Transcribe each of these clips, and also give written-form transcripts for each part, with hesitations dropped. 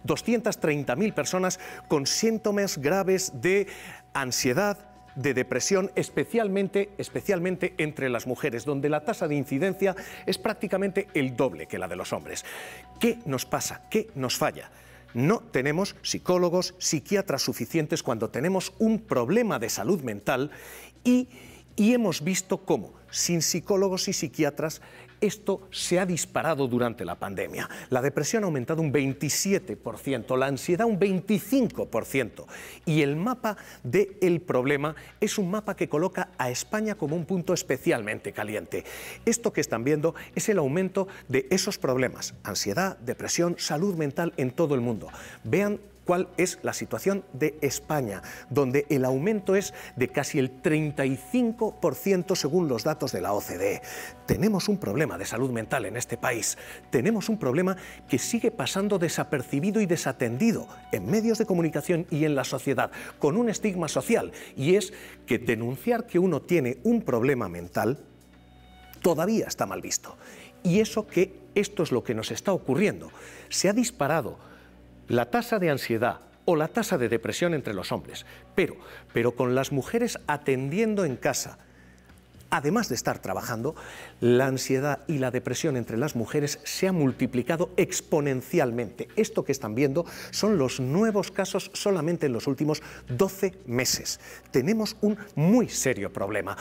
230.000 personas con síntomas graves de ansiedad, de depresión, especialmente entre las mujeres, donde la tasa de incidencia es prácticamente el doble que la de los hombres. ¿Qué nos pasa? ¿Qué nos falla? No tenemos psicólogos, psiquiatras suficientes cuando tenemos un problema de salud mental y hemos visto cómo, sin psicólogos y psiquiatras, esto se ha disparado durante la pandemia. La depresión ha aumentado un 27%, la ansiedad un 25%. Y el mapa del problema es un mapa que coloca a España como un punto especialmente caliente. Esto que están viendo es el aumento de esos problemas: ansiedad, depresión, salud mental en todo el mundo. Vean cuál es la situación de España, donde el aumento es de casi el 35% según los datos de la OCDE. Tenemos un problema de salud mental en este país. Tenemos un problema que sigue pasando desapercibido y desatendido en medios de comunicación y en la sociedad, con un estigma social, y es que denunciar que uno tiene un problema mental todavía está mal visto. Y esto es lo que nos está ocurriendo. Se ha disparado la tasa de ansiedad o la tasa de depresión entre los hombres, pero con las mujeres atendiendo en casa, además de estar trabajando, la ansiedad y la depresión entre las mujeres se ha multiplicado exponencialmente. Esto que están viendo son los nuevos casos solamente en los últimos 12 meses. Tenemos un muy serio problema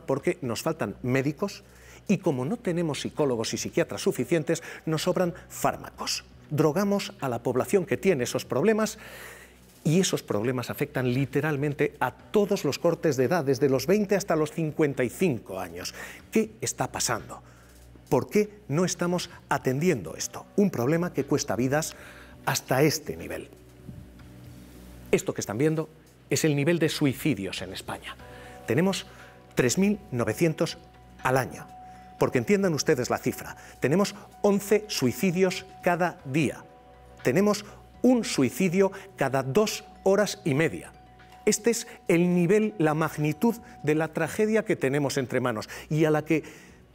porque nos faltan médicos y como no tenemos psicólogos y psiquiatras suficientes, nos sobran fármacos. Drogamos a la población que tiene esos problemas y esos problemas afectan literalmente a todos los cortes de edad, desde los 20 hasta los 55 años. ¿Qué está pasando? ¿Por qué no estamos atendiendo esto? Un problema que cuesta vidas hasta este nivel. Esto que están viendo es el nivel de suicidios en España. Tenemos 3.900 al año. Porque entiendan ustedes la cifra, tenemos 11 suicidios cada día, tenemos un suicidio cada 2 horas y media. Este es el nivel, la magnitud de la tragedia que tenemos entre manos y a la que,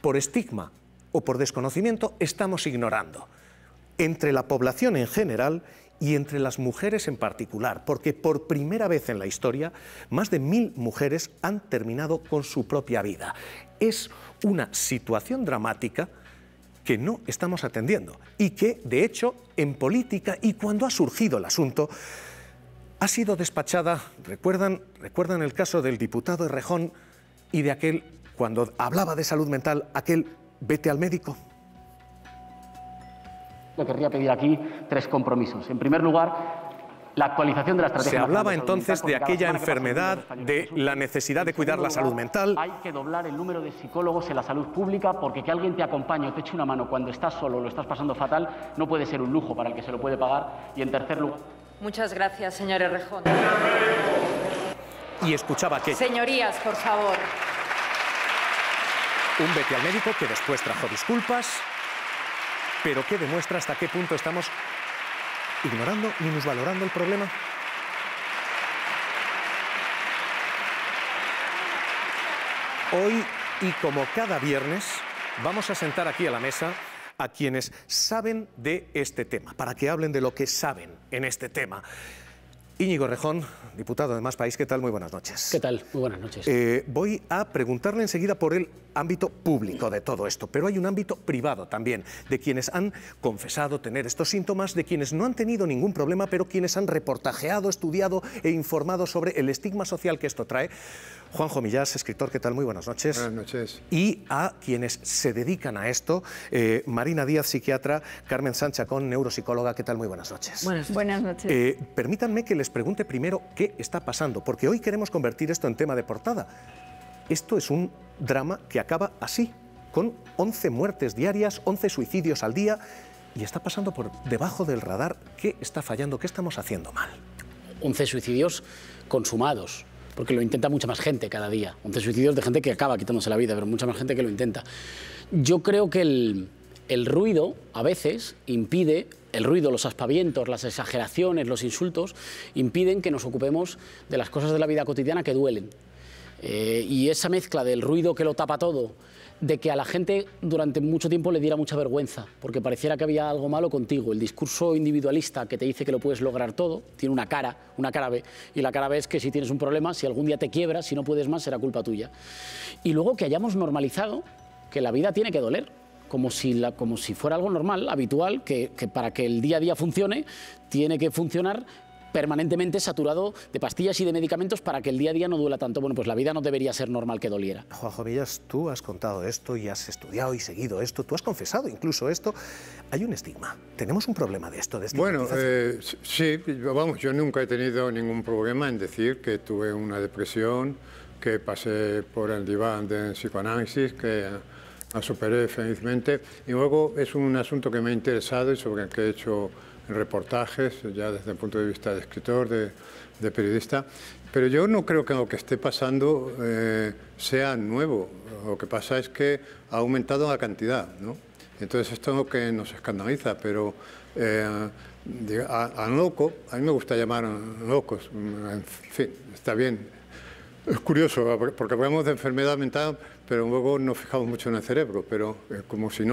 por estigma o por desconocimiento, estamos ignorando. Entre la población en general y entre las mujeres en particular, porque por primera vez en la historia, más de 1.000 mujeres han terminado con su propia vida. Es una situación dramática que no estamos atendiendo y que, de hecho, en política y cuando ha surgido el asunto, ha sido despachada. ¿Recuerdan el caso del diputado Errejón y de aquel, cuando hablaba de salud mental, aquel vete al médico? Le querría pedir aquí 3 compromisos. En primer lugar, la actualización de la estrategia. Se hablaba entonces de aquella enfermedad, de la necesidad de cuidar la salud mental. Hay que doblar el número de psicólogos en la salud pública, porque que alguien te acompañe o te eche una mano cuando estás solo o lo estás pasando fatal no puede ser un lujo para el que se lo puede pagar. Y en tercer lugar... Muchas gracias, señor Errejón. Y escuchaba aquello. Señorías, por favor. Un vete al médico que después trajo disculpas, pero que demuestra hasta qué punto estamos ignorando, minusvalorando el problema. Hoy, y como cada viernes, vamos a sentar aquí a la mesa a quienes saben de este tema, para que hablen de lo que saben en este tema. Íñigo Errejón, diputado de Más País, ¿qué tal? Muy buenas noches. ¿Qué tal? Muy buenas noches. Voy a preguntarle enseguida por el ámbito público de todo esto, pero hay un ámbito privado también, de quienes han confesado tener estos síntomas, de quienes no han tenido ningún problema, pero quienes han reportajeado, estudiado e informado sobre el estigma social que esto trae. Juanjo Millás, escritor, ¿qué tal? Muy buenas noches. Buenas noches. Y a quienes se dedican a esto, Marina Díaz, psiquiatra, Carmen Sanchacón, neuropsicóloga, ¿qué tal? Muy buenas noches. Buenas noches. Permítanme que les pregunte primero qué está pasando, porque hoy queremos convertir esto en tema de portada. Esto es un drama que acaba así, con 11 muertes diarias, 11 suicidios al día, y está pasando por debajo del radar. ¿Qué está fallando? ¿Qué estamos haciendo mal? 11 suicidios consumados, porque lo intenta mucha más gente cada día. 11 suicidios de gente que acaba quitándose la vida, pero mucha más gente que lo intenta. Yo creo que el ruido a veces impide, el ruido, los aspavientos, las exageraciones, los insultos, impiden que nos ocupemos de las cosas de la vida cotidiana que duelen. Y esa mezcla del ruido que lo tapa todo, de que a la gente durante mucho tiempo le diera mucha vergüenza, porque pareciera que había algo malo contigo. El discurso individualista que te dice que lo puedes lograr todo, tiene una cara B, y la cara B es que si tienes un problema, si algún día te quiebras, si no puedes más, será culpa tuya. Y luego que hayamos normalizado que la vida tiene que doler, como si fuera algo normal, habitual, que para que el día a día funcione, tiene que funcionar permanentemente saturado de pastillas y de medicamentos para que el día a día no duela tanto. Bueno, pues la vida no debería ser normal que doliera. Juanjo Millas, tú has contado esto y has estudiado y seguido esto, tú has confesado incluso esto. Hay un estigma, tenemos un problema de esto, de estigmatización. Bueno, sí, vamos, yo nunca he tenido ningún problema en decir que tuve una depresión, que pasé por el diván de psicoanálisis, que la superé felizmente, y luego es un asunto que me ha interesado y sobre el que he hecho reportajes, ya desde el punto de vista de escritor, de periodista, pero yo no creo que lo que esté pasando sea nuevo. Lo que pasa es que ha aumentado la cantidad, ¿no? Entonces esto es lo que nos escandaliza, pero a loco, a mí me gusta llamar locos, en fin, está bien. Es curioso, porque hablamos de enfermedad mental, pero luego nos fijamos mucho en el cerebro, pero como si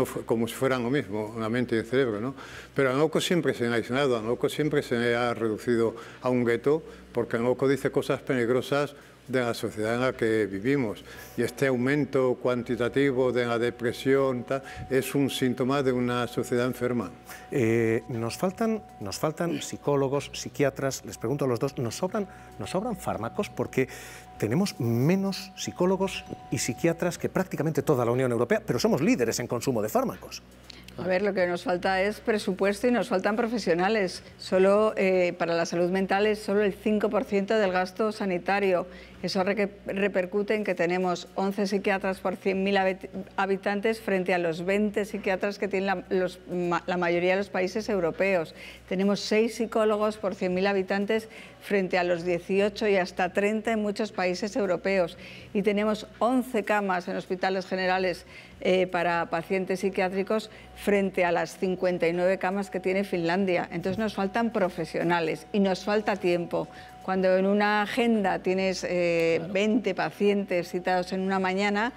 fueran lo mismo, la mente y el cerebro, ¿no? Pero al loco siempre se le ha aislado, al loco siempre se le ha reducido a un gueto, porque el loco dice cosas peligrosas de la sociedad en la que vivimos. Y este aumento cuantitativo de la depresión es un síntoma de una sociedad enferma. Nos faltan psicólogos, psiquiatras, les pregunto a los dos, ¿nos sobran fármacos? Porque tenemos menos psicólogos y psiquiatras que prácticamente toda la Unión Europea, pero somos líderes en consumo de fármacos. A ver, lo que nos falta es presupuesto y nos faltan profesionales. Solo para la salud mental es solo el 5% del gasto sanitario. Eso repercute en que tenemos 11 psiquiatras por 100.000 habitantes frente a los 20 psiquiatras que tienen la mayoría de los países europeos. Tenemos 6 psicólogos por 100.000 habitantes frente a los 18 y hasta 30 en muchos países europeos. Y tenemos 11 camas en hospitales generales para pacientes psiquiátricos frente a las 59 camas que tiene Finlandia. Entonces nos faltan profesionales y nos falta tiempo. Cuando en una agenda tienes 20 pacientes citados en una mañana,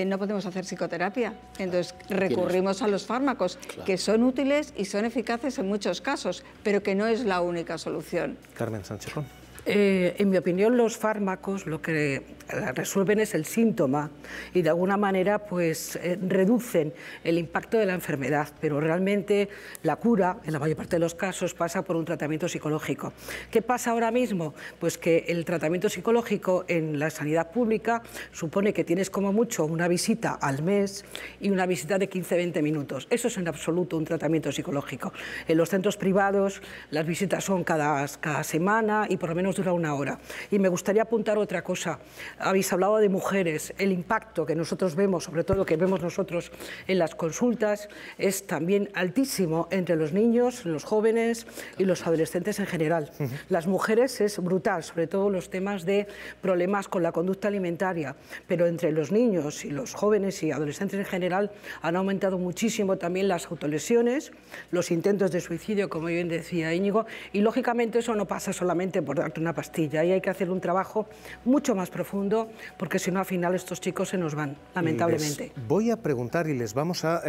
no podemos hacer psicoterapia. Entonces recurrimos a los fármacos, que son útiles y son eficaces en muchos casos, pero que no es la única solución. Carmen Sánchez Ron. En mi opinión, los fármacos lo que resuelven es el síntoma y de alguna manera pues reducen el impacto de la enfermedad, pero realmente la cura, en la mayor parte de los casos, pasa por un tratamiento psicológico. ¿Qué pasa ahora mismo? Pues que el tratamiento psicológico en la sanidad pública supone que tienes como mucho una visita al mes y una visita de 15-20 minutos. Eso es en absoluto un tratamiento psicológico. En los centros privados las visitas son cada semana y por lo menos dura una hora. Y me gustaría apuntar otra cosa. Habéis hablado de mujeres. El impacto que nosotros vemos, sobre todo lo que vemos nosotros en las consultas, es también altísimo entre los niños, los jóvenes y los adolescentes en general. Las mujeres es brutal, sobre todo los temas de problemas con la conducta alimentaria, pero entre los niños y los jóvenes y adolescentes en general han aumentado muchísimo también las autolesiones, los intentos de suicidio, como bien decía Íñigo, y lógicamente eso no pasa solamente por darte una pastilla, y hay que hacer un trabajo mucho más profundo, porque si no al final estos chicos se nos van, lamentablemente. Les voy a preguntar y les vamos a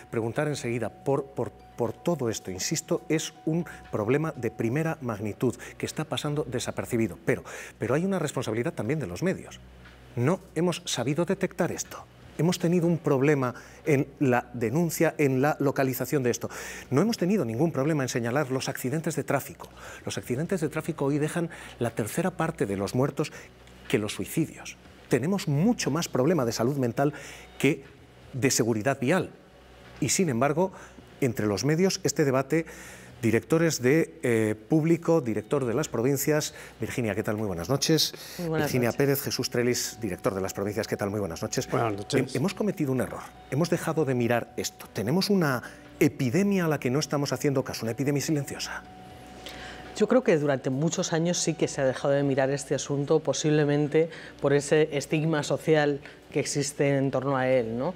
preguntar enseguida por todo esto. Insisto, es un problema de primera magnitud que está pasando desapercibido, pero hay una responsabilidad también de los medios. No hemos sabido detectar esto. Hemos tenido un problema en la denuncia, en la localización de esto. No hemos tenido ningún problema en señalar los accidentes de tráfico. Los accidentes de tráfico hoy dejan la tercera parte de los muertos que los suicidios. Tenemos mucho más problema de salud mental que de seguridad vial. Y sin embargo, entre los medios, este debate, directores de público, director de las provincias, Virginia, ¿qué tal? Muy buenas noches. Muy buenas Virginia noches. Pérez, Jesús Trellis, director de las provincias, ¿qué tal? Muy buenas noches. Buenas noches. Hemos cometido un error, hemos dejado de mirar esto. Tenemos una epidemia a la que no estamos haciendo caso, una epidemia silenciosa. Yo creo que durante muchos años sí que se ha dejado de mirar este asunto, posiblemente por ese estigma social que existe en torno a él, ¿no?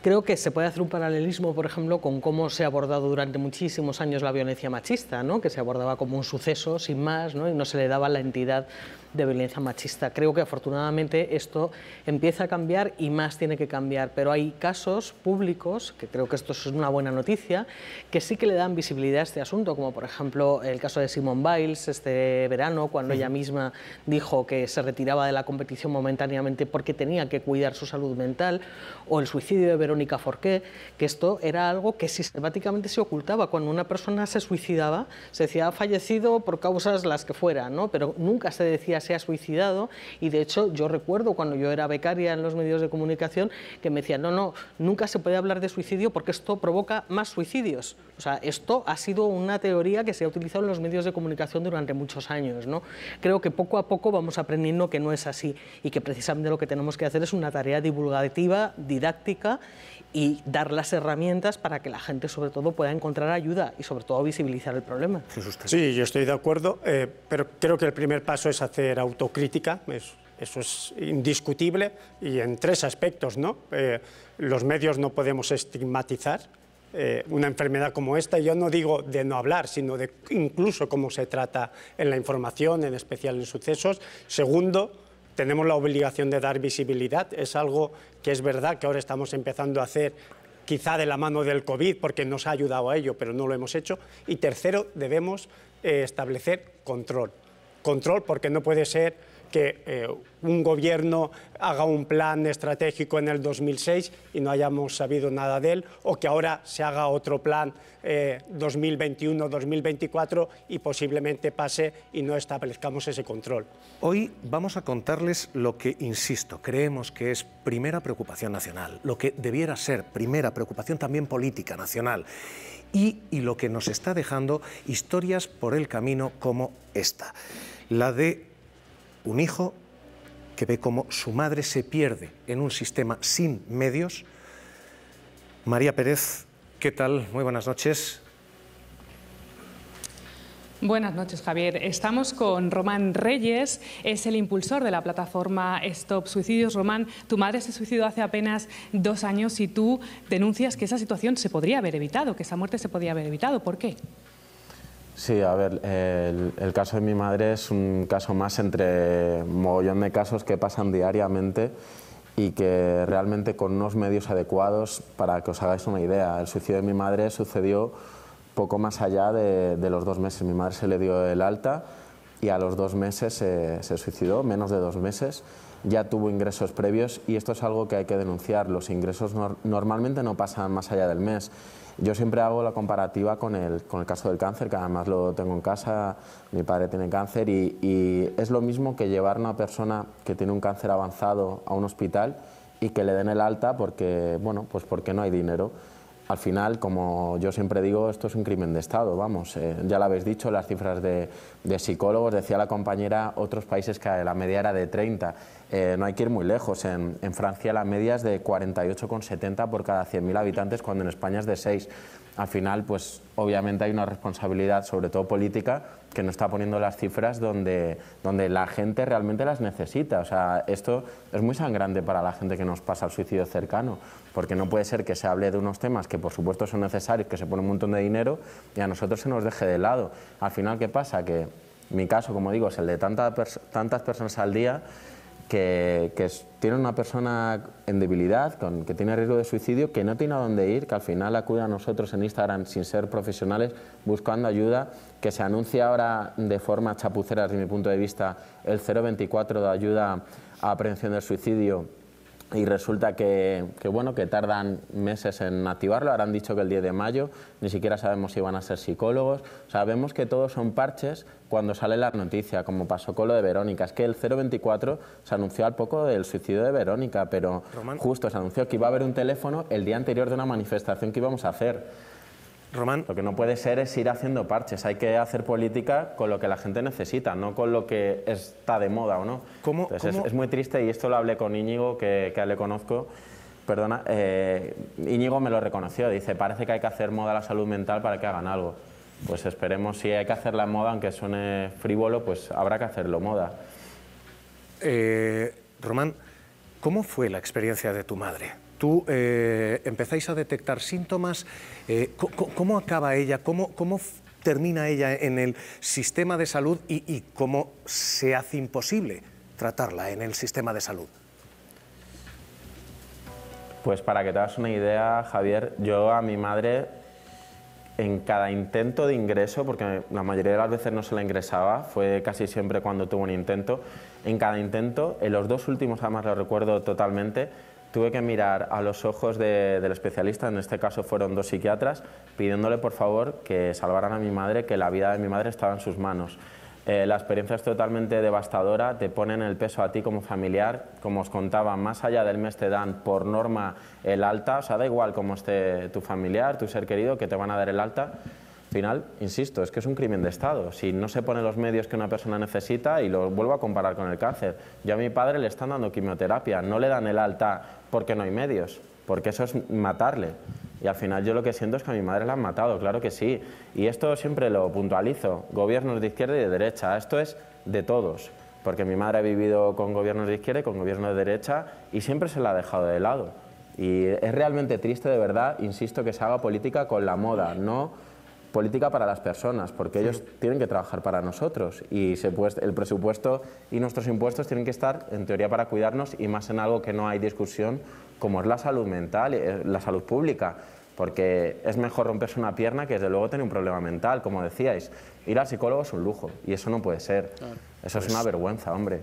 Creo que se puede hacer un paralelismo, por ejemplo, con cómo se ha abordado durante muchísimos años la violencia machista, ¿no? Que se abordaba como un suceso, sin más, ¿no? Y no se le daba la entidad de violencia machista. Creo que afortunadamente esto empieza a cambiar y más tiene que cambiar, pero hay casos públicos, que creo que esto es una buena noticia, que sí que le dan visibilidad a este asunto, como por ejemplo el caso de Simone Biles este verano, cuando ella misma dijo que se retiraba de la competición momentáneamente porque tenía que cuidar su salud mental, o el suicidio de Verónica Forqué, que esto era algo que sistemáticamente se ocultaba. Cuando una persona se suicidaba, se decía ha fallecido por causas las que fueran, ¿no? Pero nunca se decía se ha suicidado, y de hecho yo recuerdo cuando yo era becaria en los medios de comunicación que me decían no, nunca se puede hablar de suicidio porque esto provoca más suicidios. O sea, esto ha sido una teoría que se ha utilizado en los medios de comunicación durante muchos años, ¿no? Creo que poco a poco vamos aprendiendo que no es así y que precisamente lo que tenemos que hacer es una tarea divulgativa, didáctica, y dar las herramientas para que la gente sobre todo pueda encontrar ayuda y sobre todo visibilizar el problema. Sí, yo estoy de acuerdo, pero creo que el primer paso es hacer autocrítica, eso es indiscutible, y en tres aspectos, ¿no? Los medios no podemos estigmatizar una enfermedad como esta. Yo no digo de no hablar, sino de incluso cómo se trata en la información, en especial en sucesos. Segundo, tenemos la obligación de dar visibilidad. Es algo que es verdad que ahora estamos empezando a hacer, quizá de la mano del COVID, porque nos ha ayudado a ello, pero no lo hemos hecho. Y tercero, debemos establecer control. Control, porque no puede ser que un gobierno haga un plan estratégico en el 2006 y no hayamos sabido nada de él, o que ahora se haga otro plan 2021-2024 y posiblemente pase y no establezcamos ese control. Hoy vamos a contarles lo que, insisto, creemos que es primera preocupación nacional, lo que debiera ser primera preocupación también política nacional, y lo que nos está dejando historias por el camino como esta, la de un hijo que ve cómo su madre se pierde en un sistema sin medios. María Pérez, ¿qué tal? Muy buenas noches. Buenas noches, Javier. Estamos con Román Reyes, es el impulsor de la plataforma Stop Suicidios. Román, tu madre se suicidó hace apenas 2 años y tú denuncias que esa situación se podría haber evitado, que esa muerte se podría haber evitado. ¿Por qué? Sí, a ver, el caso de mi madre es un caso más entre mogollón de casos que pasan diariamente y que realmente con unos medios adecuados, para que os hagáis una idea, el suicidio de mi madre sucedió poco más allá de los 2 meses. Mi madre se le dio el alta y a los 2 meses se suicidó, menos de 2 meses. Ya tuvo ingresos previos y esto es algo que hay que denunciar. Los ingresos normalmente no pasan más allá del mes. Yo siempre hago la comparativa con el caso del cáncer, que además lo tengo en casa, mi padre tiene cáncer y es lo mismo que llevar a una persona que tiene un cáncer avanzado a un hospital y que le den el alta porque, bueno, pues porque no hay dinero. Al final, como yo siempre digo, esto es un crimen de Estado, vamos, ya lo habéis dicho, las cifras de psicólogos, decía la compañera, otros países que la media era de 30, no hay que ir muy lejos, en Francia la media es de 48,70 por cada 100.000 habitantes, cuando en España es de 6. Al final, pues obviamente hay una responsabilidad, sobre todo política, que no está poniendo las cifras donde la gente realmente las necesita. O sea, esto es muy sangrante para la gente que nos pasa el suicidio cercano, porque no puede ser que se hable de unos temas que por supuesto son necesarios, que se pone un montón de dinero y a nosotros se nos deje de lado. Al final, ¿qué pasa? Que mi caso, como digo, es el de tantas personas al día que tiene una persona en debilidad, que tiene riesgo de suicidio, que no tiene a dónde ir, que al final acude a nosotros en Instagram sin ser profesionales buscando ayuda, que se anuncia ahora de forma chapucera desde mi punto de vista el 024 de ayuda a prevención del suicidio y resulta que tardan meses en activarlo. Ahora han dicho que el 10 de mayo, ni siquiera sabemos si van a ser psicólogos. Sabemos que todos son parches cuando sale la noticia, como pasó con lo de Verónica. Es que el 024 se anunció al poco del suicidio de Verónica, pero Román, justo se anunció que iba a haber un teléfono el día anterior de una manifestación que íbamos a hacer. Román, lo que no puede ser es ir haciendo parches, hay que hacer política con lo que la gente necesita, no con lo que está de moda o no. Entonces, es muy triste y esto lo hablé con Íñigo, que le conozco, perdona, Íñigo me lo reconoció, dice, parece que hay que hacer moda a la salud mental para que hagan algo. Pues esperemos, si hay que hacer la moda, aunque suene frívolo, pues habrá que hacerlo moda. Román, ¿cómo fue la experiencia de tu madre? tú empezáis a detectar síntomas. ¿Cómo acaba ella? ¿Cómo termina ella en el sistema de salud y cómo se hace imposible tratarla en el sistema de salud? Pues para que te hagas una idea, Javier, yo a mi madre en cada intento de ingreso, porque la mayoría de las veces no se la ingresaba, fue casi siempre cuando tuvo un intento, en cada intento, en los 2 últimos además lo recuerdo totalmente, tuve que mirar a los ojos del especialista, en este caso fueron 2 psiquiatras, pidiéndole por favor que salvaran a mi madre, que la vida de mi madre estaba en sus manos. La experiencia es totalmente devastadora, te ponen el peso a ti como familiar, como os contaba, más allá del mes te dan por norma el alta, o sea, da igual cómo esté tu familiar, tu ser querido, que te van a dar el alta. Al final, insisto, es que es un crimen de Estado, si no se ponen los medios que una persona necesita, y lo vuelvo a comparar con el cáncer. Yo a mi padre le están dando quimioterapia, no le dan el alta porque no hay medios, porque eso es matarle. Y al final yo lo que siento es que a mi madre la han matado, claro que sí. Y esto siempre lo puntualizo, gobiernos de izquierda y de derecha, esto es de todos. Porque mi madre ha vivido con gobiernos de izquierda y con gobiernos de derecha y siempre se la ha dejado de lado. Y es realmente triste, de verdad, insisto, que se haga política con la moda, no política para las personas, porque ellos tienen que trabajar para nosotros y el presupuesto y nuestros impuestos tienen que estar, en teoría, para cuidarnos y más en algo que no hay discusión, como es la salud mental, la salud pública, porque es mejor romperse una pierna que desde luego tener un problema mental, como decíais. Ir al psicólogo es un lujo y eso no puede ser. Claro. Eso es una vergüenza, hombre.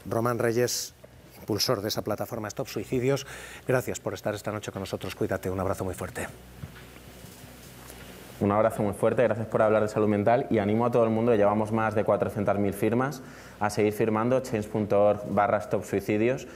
Román Reyes, impulsor de esa plataforma Stop Suicidios, gracias por estar esta noche con nosotros. Cuídate, un abrazo muy fuerte. Un abrazo muy fuerte, gracias por hablar de salud mental y animo a todo el mundo, llevamos más de 400.000 firmas, a seguir firmando, change.org/stopsuicidios.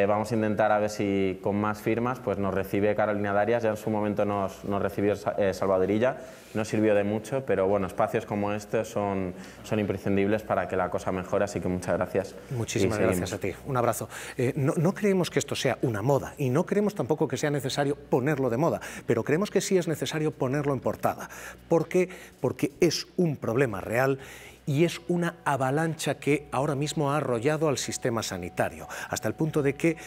Vamos a intentar a ver si con más firmas pues nos recibe Carolina Darias, ya en su momento nos recibió Salvador Illa, no sirvió de mucho, pero bueno, espacios como estos son imprescindibles para que la cosa mejore, así que muchas gracias. Muchísimas gracias a ti, un abrazo. No creemos que esto sea una moda y no creemos tampoco que sea necesario ponerlo de moda, pero creemos que sí es necesario ponerlo en portada. ¿Por qué? Porque es un problema real y es una avalancha que ahora mismo ha arrollado al sistema sanitario, hasta el punto de que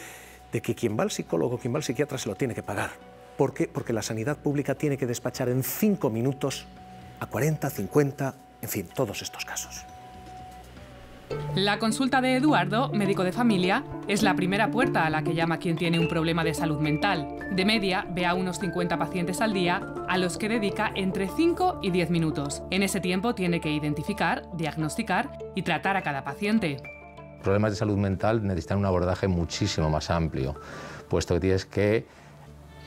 quien va al psicólogo, quien va al psiquiatra se lo tiene que pagar. ¿Por qué? Porque la sanidad pública tiene que despachar en 5 minutos a 40, 50, en fin, todos estos casos. La consulta de Eduardo, médico de familia, es la primera puerta a la que llama quien tiene un problema de salud mental. De media, ve a unos 50 pacientes al día, a los que dedica entre 5 y 10 minutos. En ese tiempo tiene que identificar, diagnosticar y tratar a cada paciente. Problemas de salud mental necesitan un abordaje muchísimo más amplio, puesto que tienes que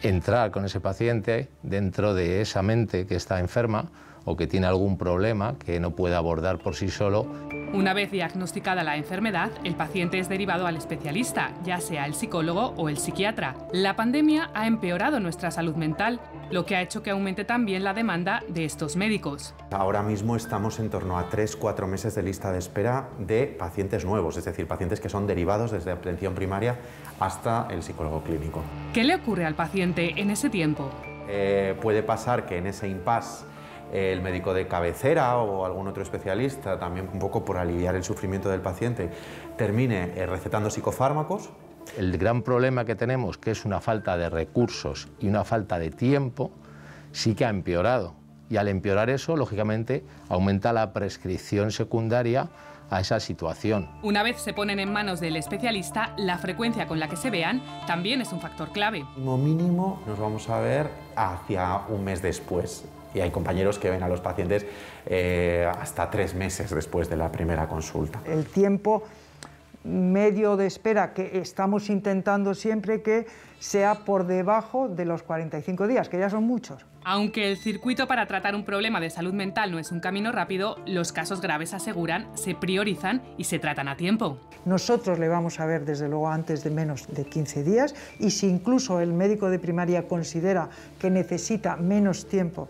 entrar con ese paciente dentro de esa mente que está enferma o que tiene algún problema que no puede abordar por sí solo. Una vez diagnosticada la enfermedad, el paciente es derivado al especialista, ya sea el psicólogo o el psiquiatra. La pandemia ha empeorado nuestra salud mental, lo que ha hecho que aumente también la demanda de estos médicos. Ahora mismo estamos en torno a 3-4 meses de lista de espera de pacientes nuevos, es decir, pacientes que son derivados desde atención primaria hasta el psicólogo clínico. ¿Qué le ocurre al paciente en ese tiempo? Puede pasar que en ese impasse el médico de cabecera o algún otro especialista, también un poco por aliviar el sufrimiento del paciente, termine recetando psicofármacos. El gran problema que tenemos, que es una falta de recursos y una falta de tiempo, sí que ha empeorado. Y al empeorar eso, lógicamente, aumenta la prescripción secundaria a esa situación. Una vez se ponen en manos del especialista, la frecuencia con la que se vean también es un factor clave. Como mínimo nos vamos a ver hacia un mes después. Y hay compañeros que ven a los pacientes hasta 3 meses después de la primera consulta. El tiempo medio de espera que estamos intentando siempre que sea por debajo de los 45 días, que ya son muchos. Aunque el circuito para tratar un problema de salud mental no es un camino rápido, los casos graves, aseguran, se priorizan y se tratan a tiempo. Nosotros le vamos a ver desde luego antes de menos de 15 días y si incluso el médico de primaria considera que necesita menos tiempo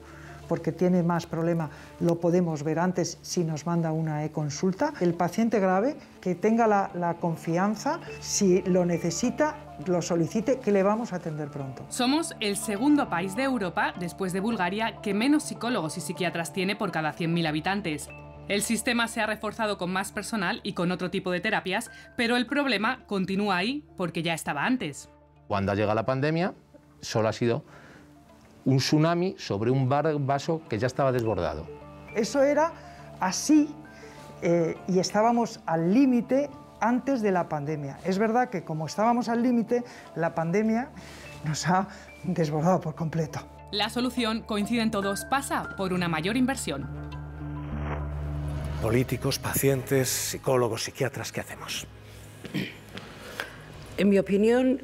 porque tiene más problema, lo podemos ver antes si nos manda una e-consulta. El paciente grave que tenga la confianza, si lo necesita, lo solicite, que le vamos a atender pronto. Somos el segundo país de Europa, después de Bulgaria, que menos psicólogos y psiquiatras tiene por cada 100.000 habitantes. El sistema se ha reforzado con más personal y con otro tipo de terapias, pero el problema continúa ahí porque ya estaba antes. Cuando ha llegado la pandemia, solo ha sido un tsunami sobre un vaso que ya estaba desbordado. Eso era así y estábamos al límite antes de la pandemia. Es verdad que como estábamos al límite, la pandemia nos ha desbordado por completo. La solución, coinciden todos, pasa por una mayor inversión. Políticos, pacientes, psicólogos, psiquiatras, ¿qué hacemos? En mi opinión,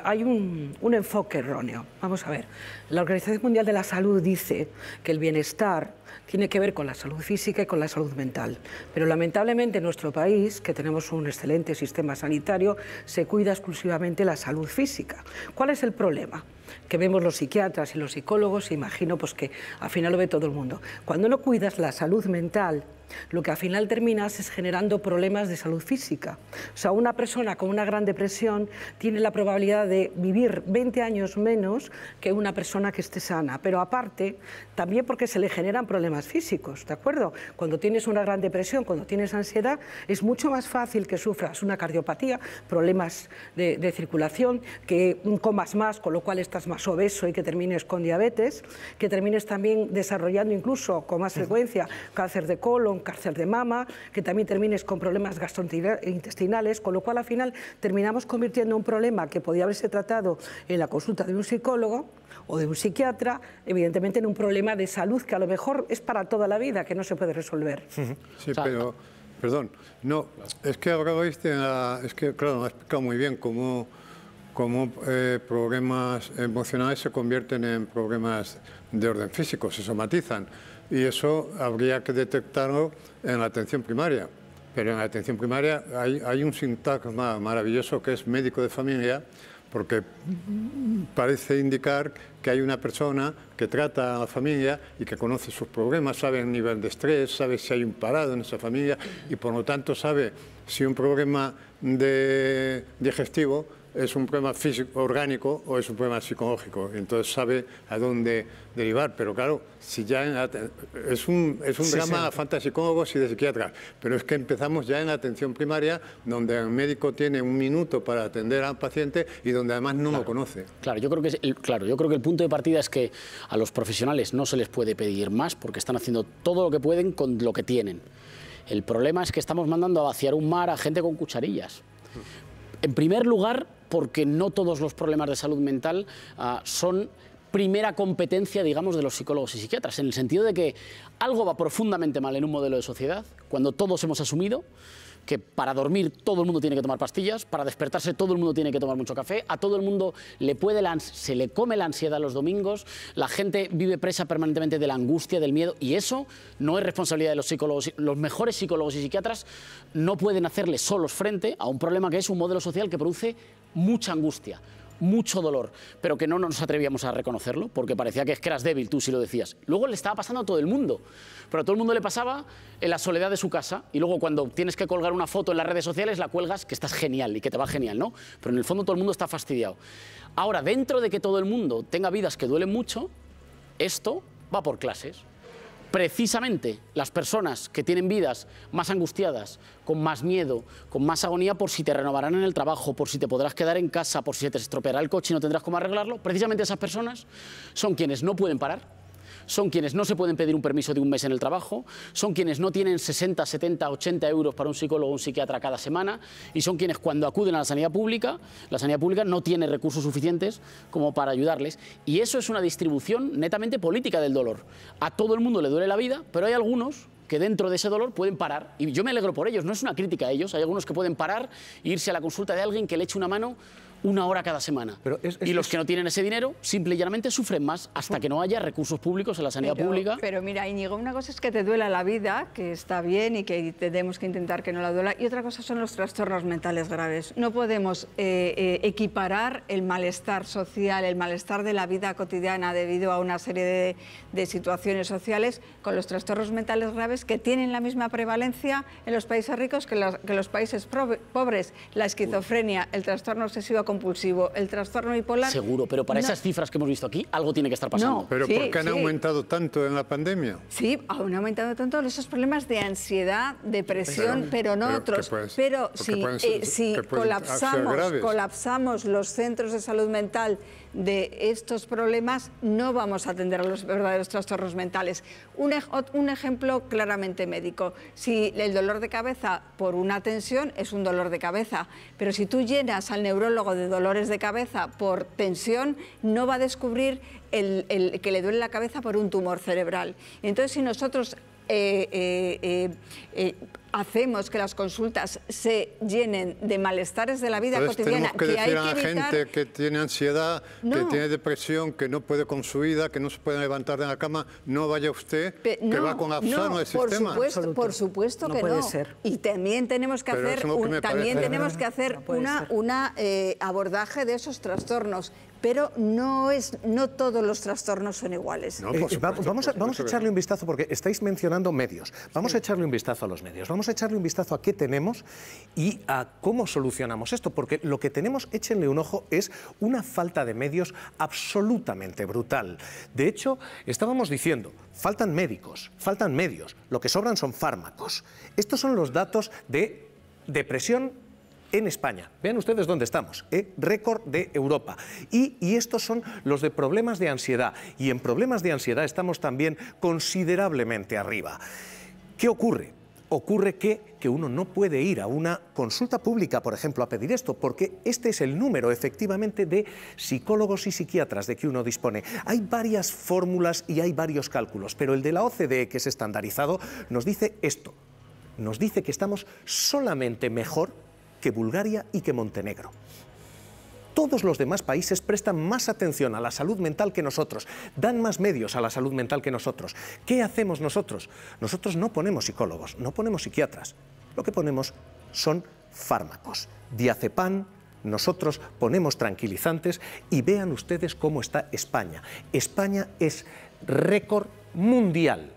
hay un enfoque erróneo. Vamos a ver, la Organización Mundial de la Salud dice que el bienestar tiene que ver con la salud física y con la salud mental. Pero lamentablemente en nuestro país, que tenemos un excelente sistema sanitario, se cuida exclusivamente la salud física. ¿Cuál es el problema? Que vemos los psiquiatras y los psicólogos, imagino pues que al final lo ve todo el mundo. Cuando no cuidas la salud mental, lo que al final terminas es generando problemas de salud física. O sea, una persona con una gran depresión tiene la probabilidad de vivir 20 años menos que una persona que esté sana, pero aparte, también porque se le generan problemas físicos, ¿de acuerdo? Cuando tienes una gran depresión, cuando tienes ansiedad, es mucho más fácil que sufras una cardiopatía, problemas de circulación, que comas más, con lo cual estás más obeso y que termines con diabetes, que termines también desarrollando incluso con más frecuencia cáncer de colon, cáncer de mama, que también termines con problemas gastrointestinales, con lo cual al final terminamos convirtiendo un problema que podía haberse tratado en la consulta de un psicólogo o de un psiquiatra, evidentemente en un problema de salud que a lo mejor es para toda la vida, que no se puede resolver. Sí, pero, perdón, no, es que ahora es que, claro, me ha explicado muy bien cómo problemas emocionales se convierten en problemas de orden físico, se somatizan. Y eso habría que detectarlo en la atención primaria. Pero en la atención primaria hay un sintagma maravilloso que es médico de familia, porque parece indicar que hay una persona que trata a la familia y que conoce sus problemas, sabe el nivel de estrés, sabe si hay un parado en esa familia y por lo tanto sabe si un problema digestivo es un problema físico, orgánico o es un problema psicológico. Entonces sabe a dónde derivar. Pero claro, si ya es un drama falta de psicólogos y de psiquiatras. Pero es que empezamos ya en la atención primaria, donde el médico tiene un minuto para atender al paciente y donde además no lo conoce. Claro, yo creo que el punto de partida es que a los profesionales no se les puede pedir más porque están haciendo todo lo que pueden con lo que tienen. El problema es que estamos mandando a vaciar un mar a gente con cucharillas. En primer lugar, porque no todos los problemas de salud mental son primera competencia, digamos, de los psicólogos y psiquiatras, en el sentido de que algo va profundamente mal en un modelo de sociedad, cuando todos hemos asumido que para dormir todo el mundo tiene que tomar pastillas, para despertarse todo el mundo tiene que tomar mucho café, a todo el mundo se le come la ansiedad los domingos, la gente vive presa permanentemente de la angustia, del miedo, y eso no es responsabilidad de los psicólogos. Los mejores psicólogos y psiquiatras no pueden hacerle solos frente a un problema que es un modelo social que produce mucha angustia, mucho dolor, pero que no nos atrevíamos a reconocerlo porque parecía que eras débil, tú sí lo decías. Luego le estaba pasando a todo el mundo, pero a todo el mundo le pasaba en la soledad de su casa y luego cuando tienes que colgar una foto en las redes sociales la cuelgas que estás genial y que te va genial, ¿no? Pero en el fondo todo el mundo está fastidiado. Ahora, dentro de que todo el mundo tenga vidas que duelen mucho, esto va por clases. Precisamente las personas que tienen vidas más angustiadas, con más miedo, con más agonía por si te renovarán en el trabajo, por si te podrás quedar en casa, por si se te estropeará el coche y no tendrás cómo arreglarlo, precisamente esas personas son quienes no pueden parar, son quienes no se pueden pedir un permiso de un mes en el trabajo, son quienes no tienen 60, 70, 80 euros para un psicólogo o un psiquiatra cada semana y son quienes cuando acuden a la sanidad pública no tiene recursos suficientes como para ayudarles. Y eso es una distribución netamente política del dolor. A todo el mundo le duele la vida, pero hay algunos que dentro de ese dolor pueden parar. Y yo me alegro por ellos, no es una crítica a ellos. Hay algunos que pueden parar e irse a la consulta de alguien que le eche una mano 1 hora cada semana. Y los que no tienen ese dinero, simple y llanamente sufren más hasta que no haya recursos públicos en la sanidad pública. Pero mira, Íñigo, una cosa es que te duela la vida, que está bien y que tenemos que intentar que no la duela, y otra cosa son los trastornos mentales graves. No podemos equiparar el malestar social, el malestar de la vida cotidiana debido a una serie de situaciones sociales con los trastornos mentales graves que tienen la misma prevalencia en los países ricos que los países pobres. La esquizofrenia, el trastorno obsesivo compulsivo. El trastorno bipolar... Seguro, pero para esas cifras que hemos visto aquí, algo tiene que estar pasando. No, ¿Pero por qué han aumentado tanto en la pandemia? Sí, han aumentado tanto esos problemas de ansiedad, depresión, pero no otros. Pero si colapsamos los centros de salud mental de estos problemas, no vamos a atender a los verdaderos trastornos mentales. Un ejemplo claramente médico. Si el dolor de cabeza por una tensión es un dolor de cabeza, pero si tú llenas al neurólogo de dolores de cabeza por tensión, no va a descubrir que le duele la cabeza por un tumor cerebral. Entonces, si nosotros hacemos que las consultas se llenen de malestares de la vida cotidiana, tenemos que decir a la gente que tiene ansiedad, que tiene depresión, que no puede con su vida, que no se puede levantar de la cama, no vaya usted, que va colapsando el sistema. Por supuesto que no. Puede ser. Y también tenemos que hacer un abordaje de esos trastornos. Pero no todos los trastornos son iguales. No, vamos a echarle un vistazo, porque estáis mencionando medios. Vamos a echarle un vistazo a los medios. Vamos a echarle un vistazo a qué tenemos y a cómo solucionamos esto, porque lo que tenemos, échenle un ojo, es una falta de medios absolutamente brutal. De hecho, estábamos diciendo, faltan médicos, faltan medios, lo que sobran son fármacos. Estos son los datos de depresión en España. Vean ustedes dónde estamos, récord de Europa. Y estos son los de problemas de ansiedad. Y en problemas de ansiedad estamos también considerablemente arriba. ¿Qué ocurre? Ocurre que uno no puede ir a una consulta pública, por ejemplo, a pedir esto, porque este es el número, efectivamente, de psicólogos y psiquiatras de que uno dispone. Hay varias fórmulas y hay varios cálculos, pero el de la OCDE, que es estandarizado, nos dice esto. Nos dice que estamos solamente mejor que Bulgaria y que Montenegro. Todos los demás países prestan más atención a la salud mental que nosotros, dan más medios a la salud mental que nosotros. ¿Qué hacemos nosotros? Nosotros no ponemos psicólogos, no ponemos psiquiatras. Lo que ponemos son fármacos, diazepam, nosotros ponemos tranquilizantes y vean ustedes cómo está España. España es récord mundial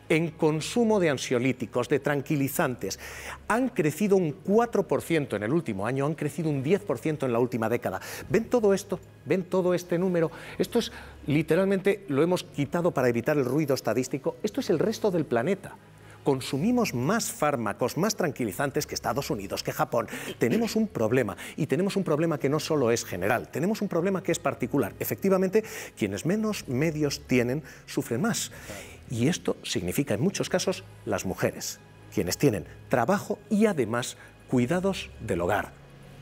en consumo de ansiolíticos, de tranquilizantes. Han crecido un 4% en el último año, han crecido un 10% en la última década. ¿Ven todo esto? ¿Ven todo este número? Esto es, literalmente, lo hemos quitado para evitar el ruido estadístico. Esto es el resto del planeta. Consumimos más fármacos, más tranquilizantes que Estados Unidos, que Japón. Tenemos un problema, y tenemos un problema que no solo es general, tenemos un problema que es particular. Efectivamente, quienes menos medios tienen, sufren más. Y esto significa, en muchos casos, las mujeres, quienes tienen trabajo y, además, cuidados del hogar.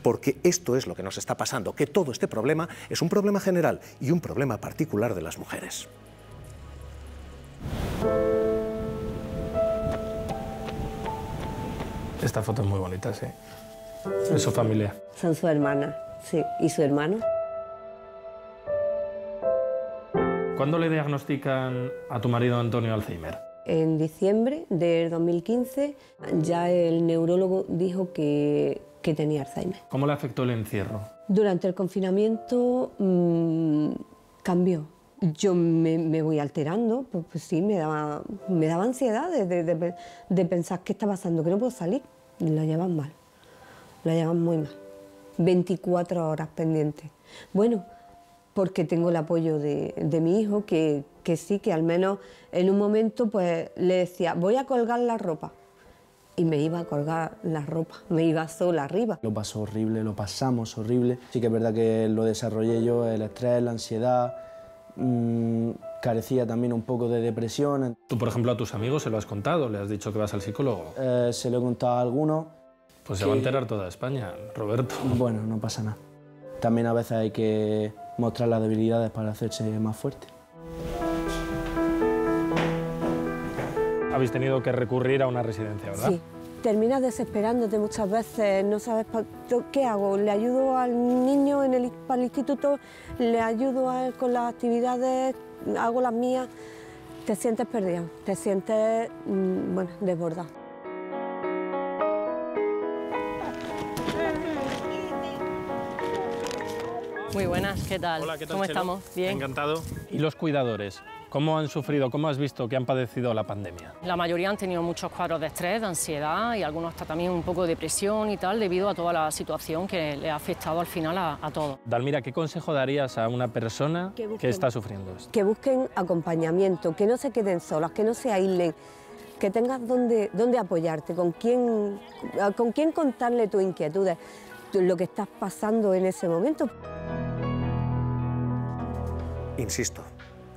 Porque esto es lo que nos está pasando, que todo este problema es un problema general y un problema particular de las mujeres. Esta foto es muy bonita, sí. Es su familia. Son su hermana, sí. ¿Y su hermano? ¿Cuándo le diagnostican a tu marido Antonio Alzheimer? En diciembre del 2015 ya el neurólogo dijo que tenía Alzheimer. ¿Cómo le afectó el encierro? Durante el confinamiento cambió. Yo me voy alterando, pues sí, me daba ansiedad de pensar qué está pasando, que no puedo salir. Lo llevan mal, lo llevan muy mal. 24 horas pendientes. Bueno, porque tengo el apoyo de mi hijo, que sí, que al menos en un momento pues le decía, voy a colgar la ropa. Y me iba a colgar la ropa, me iba sola arriba. Lo pasó horrible, lo pasamos horrible. Sí que es verdad que lo desarrollé yo, el estrés, la ansiedad, carecía también un poco de depresión. Tú, por ejemplo, a tus amigos se lo has contado, le has dicho que vas al psicólogo. Se lo he contado a algunos. Pues se va a enterar toda España, Roberto. Bueno, no pasa nada. También a veces hay que mostrar las debilidades para hacerse más fuerte. Habéis tenido que recurrir a una residencia, ¿verdad? Sí. Terminas desesperándote muchas veces, no sabes qué hago. ¿Le ayudo al niño para el instituto? ¿Le ayudo a él con las actividades? ¿Hago las mías? Te sientes perdido, te sientes, bueno, desbordado. Muy buenas, ¿qué tal? Hola, ¿qué tal, ¿Cómo Chelo? estamos? Bien. Encantado. ¿Y los cuidadores? ¿Cómo han sufrido, cómo has visto que han padecido la pandemia? La mayoría han tenido muchos cuadros de estrés, de ansiedad y algunos hasta también un poco de depresión y tal, debido a toda la situación que le ha afectado al final a todos. Dalmira, ¿qué consejo darías a una persona que está sufriendo esto? Que busquen acompañamiento, que no se queden solas, que no se aíslen, que tengas dónde apoyarte, con quién contarle tus inquietudes, lo que estás pasando en ese momento. Insisto,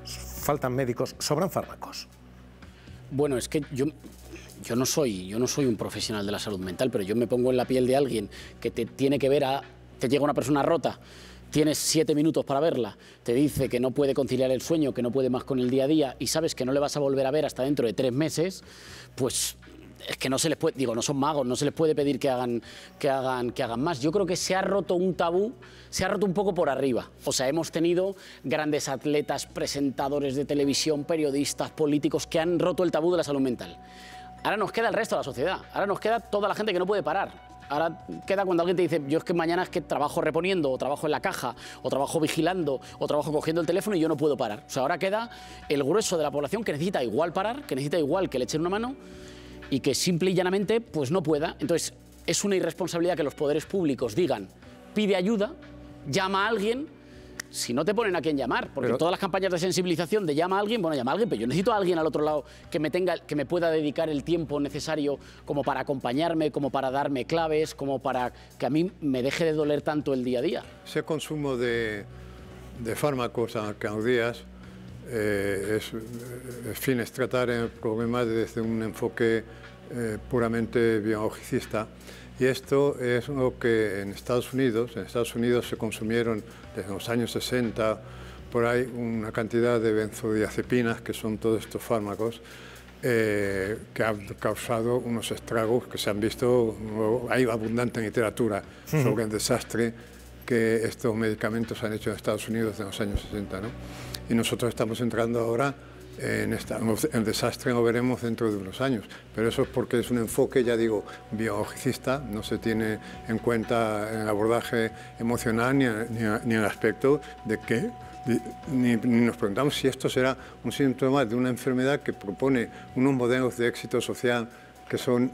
faltan médicos, sobran fármacos. Bueno, es que yo no soy un profesional de la salud mental, pero yo me pongo en la piel de alguien que te tiene que ver te llega una persona rota, tienes 7 minutos para verla, te dice que no puede conciliar el sueño, que no puede más con el día a día y sabes que no le vas a volver a ver hasta dentro de 3 meses, pues es que no se les puede, digo, no son magos, no se les puede pedir que hagan más. Yo creo que se ha roto un tabú, se ha roto un poco por arriba. O sea, hemos tenido grandes atletas, presentadores de televisión, periodistas, políticos que han roto el tabú de la salud mental. Ahora nos queda el resto de la sociedad, ahora nos queda toda la gente que no puede parar. Ahora queda cuando alguien te dice, yo es que mañana es que trabajo reponiendo, o trabajo en la caja, o trabajo vigilando, o trabajo cogiendo el teléfono y yo no puedo parar. O sea, ahora queda el grueso de la población que necesita igual parar, que necesita igual que le echen una mano y que simple y llanamente pues no pueda. Entonces, es una irresponsabilidad que los poderes públicos digan, pide ayuda, llama a alguien, si no te ponen a quién llamar, porque todas las campañas de sensibilización de llama a alguien, bueno, llama a alguien, pero yo necesito a alguien al otro lado que me pueda dedicar el tiempo necesario como para acompañarme, como para darme claves, como para que a mí me deje de doler tanto el día a día. Ese consumo de fármacos a días es tratar el problema desde un enfoque puramente biologicista. Y esto es lo que en Estados Unidos se consumieron desde los años 60, por ahí una cantidad de benzodiazepinas, que son todos estos fármacos, que han causado unos estragos que se han visto, hay abundante literatura sobre el desastre que estos medicamentos han hecho en Estados Unidos en los años 60, ¿no? Y nosotros estamos entrando ahora el desastre lo veremos dentro de unos años, pero eso es porque es un enfoque, ya digo, biologicista, no se tiene en cuenta el abordaje emocional ni el aspecto de que ni nos preguntamos si esto será un síntoma de una enfermedad que propone unos modelos de éxito social que son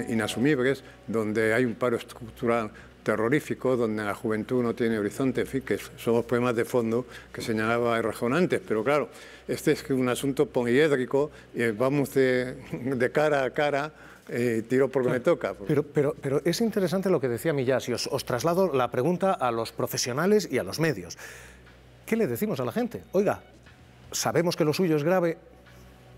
inasumibles, donde hay un paro estructural terrorífico, donde la juventud no tiene horizonte, en fin, que son los problemas de fondo que señalaba Errejón antes. Pero claro, este es un asunto poliédrico y vamos de cara a cara, tiro por donde me toca. Pero es interesante lo que decía Millás y os traslado la pregunta a los profesionales y a los medios. ¿Qué le decimos a la gente? Oiga, sabemos que lo suyo es grave,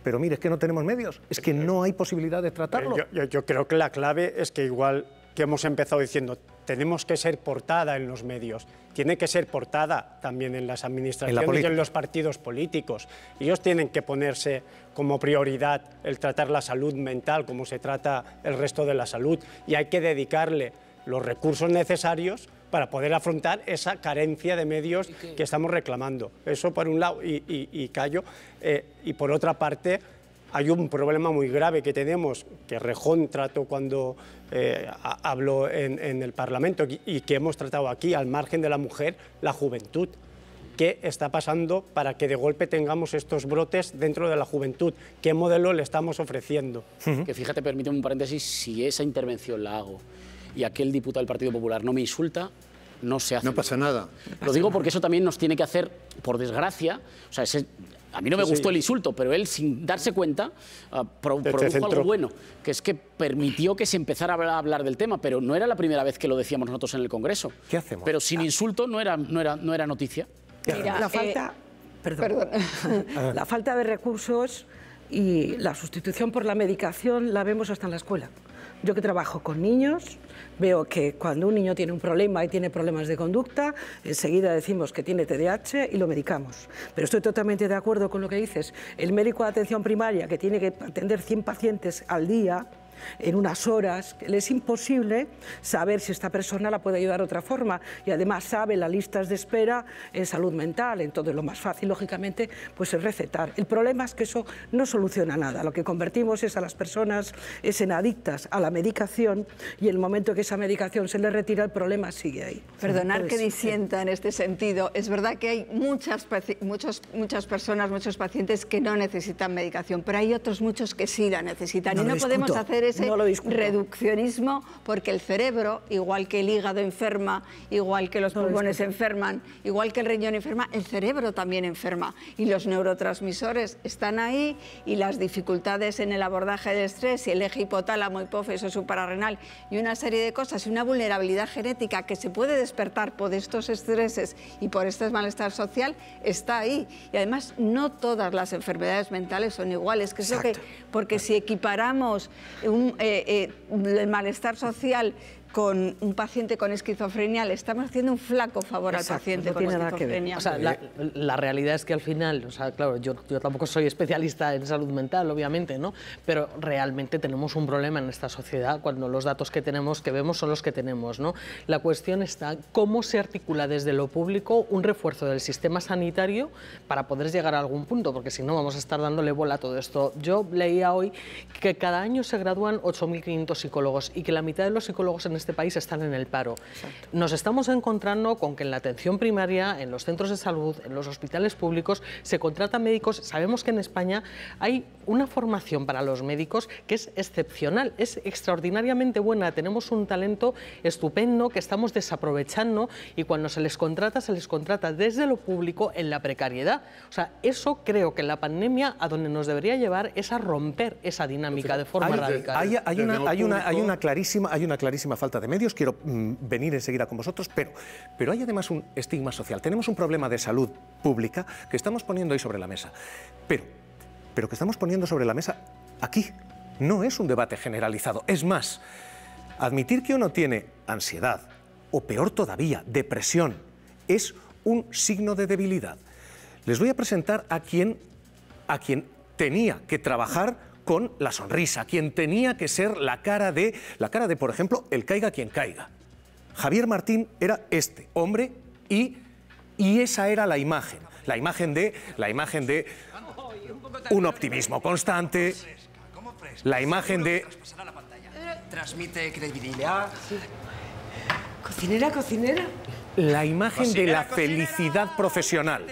pero mire, es que no tenemos medios, es que no hay posibilidad de tratarlo. Yo creo que la clave es que igual que hemos empezado diciendo, tenemos que ser portada en los medios, tiene que ser portada también en las administraciones y en los partidos políticos. Ellos tienen que ponerse como prioridad el tratar la salud mental como se trata el resto de la salud y hay que dedicarle los recursos necesarios para poder afrontar esa carencia de medios que estamos reclamando. Eso por un lado, y callo, y por otra parte, hay un problema muy grave que tenemos, que Rejón trató cuando habló en el Parlamento y que hemos tratado aquí, al margen de la mujer, la juventud. ¿Qué está pasando para que de golpe tengamos estos brotes dentro de la juventud? ¿Qué modelo le estamos ofreciendo? Que fíjate, permíteme un paréntesis, si esa intervención la hago y aquel diputado del Partido Popular no me insulta, no se hace. No pasa nada. Lo digo porque eso también nos tiene que hacer, por desgracia, o sea, a mí no me gustó el insulto, pero él, sin darse cuenta, produjo algo bueno, que es que permitió que se empezara a hablar del tema, pero no era la primera vez que lo decíamos nosotros en el Congreso. ¿Qué hacemos? Pero sin insulto no era noticia. Mira, la falta de recursos y la sustitución por la medicación la vemos hasta en la escuela. Yo que trabajo con niños, veo que cuando un niño tiene un problema y tiene problemas de conducta, enseguida decimos que tiene TDAH y lo medicamos. Pero estoy totalmente de acuerdo con lo que dices. El médico de atención primaria, que tiene que atender 100 pacientes al día, en unas horas, le es imposible saber si esta persona la puede ayudar de otra forma, y además sabe las listas de espera en salud mental. Entonces lo más fácil, lógicamente, pues es recetar. El problema es que eso no soluciona nada. Lo que convertimos es a las personas en adictas a la medicación, y el momento que esa medicación se les retira, el problema sigue ahí. Perdonar que disienta en este sentido. Es verdad que hay muchas personas, muchos pacientes que no necesitan medicación, pero hay otros muchos que sí la necesitan. Y no podemos hacer ese reduccionismo, porque el cerebro, igual que el hígado enferma, igual que los pulmones enferman, igual que el riñón enferma, el cerebro también enferma. Y los neurotransmisores están ahí, y las dificultades en el abordaje del estrés, y el eje hipotálamo, hipófisis, suprarrenal, y una serie de cosas, y una vulnerabilidad genética que se puede despertar por estos estreses y por este malestar social, está ahí. Y además no todas las enfermedades mentales son iguales, que es lo que, porque si equiparamos el malestar social con un paciente con esquizofrenia, le estamos haciendo un flaco favor al paciente con esquizofrenia. O sea, la realidad es que al final, o sea, claro, yo tampoco soy especialista en salud mental, obviamente, ¿no? Pero realmente tenemos un problema en esta sociedad cuando los datos que vemos son los que tenemos, ¿no? La cuestión está cómo se articula desde lo público un refuerzo del sistema sanitario para poder llegar a algún punto, porque si no vamos a estar dándole bola a todo esto. Yo leía hoy que cada año se gradúan 8.500 psicólogos y que la mitad de los psicólogos en este país están en el paro. Exacto. Nos estamos encontrando con que en la atención primaria, en los centros de salud, en los hospitales públicos, se contratan médicos. Sabemos que en España hay una formación para los médicos que es excepcional, es extraordinariamente buena. Tenemos un talento estupendo que estamos desaprovechando, y cuando se les contrata desde lo público en la precariedad. O sea, eso creo que la pandemia a donde nos debería llevar es a romper esa dinámica de forma radical. Hay una clarísima falta de medios. Quiero venir enseguida con vosotros, pero hay además un estigma social. Tenemos un problema de salud pública que estamos poniendo ahí sobre la mesa, pero que estamos poniendo sobre la mesa aquí. No es un debate generalizado. Es más, admitir que uno tiene ansiedad, o peor todavía, depresión, es un signo de debilidad. Les voy a presentar a quien tenía que trabajar con la sonrisa, quien tenía que ser la cara de, por ejemplo, el caiga quien caiga. Javier Martín era este hombre, y esa era la imagen de un optimismo constante, la imagen de... Transmite credibilidad. Cocinera. La imagen de la felicidad profesional.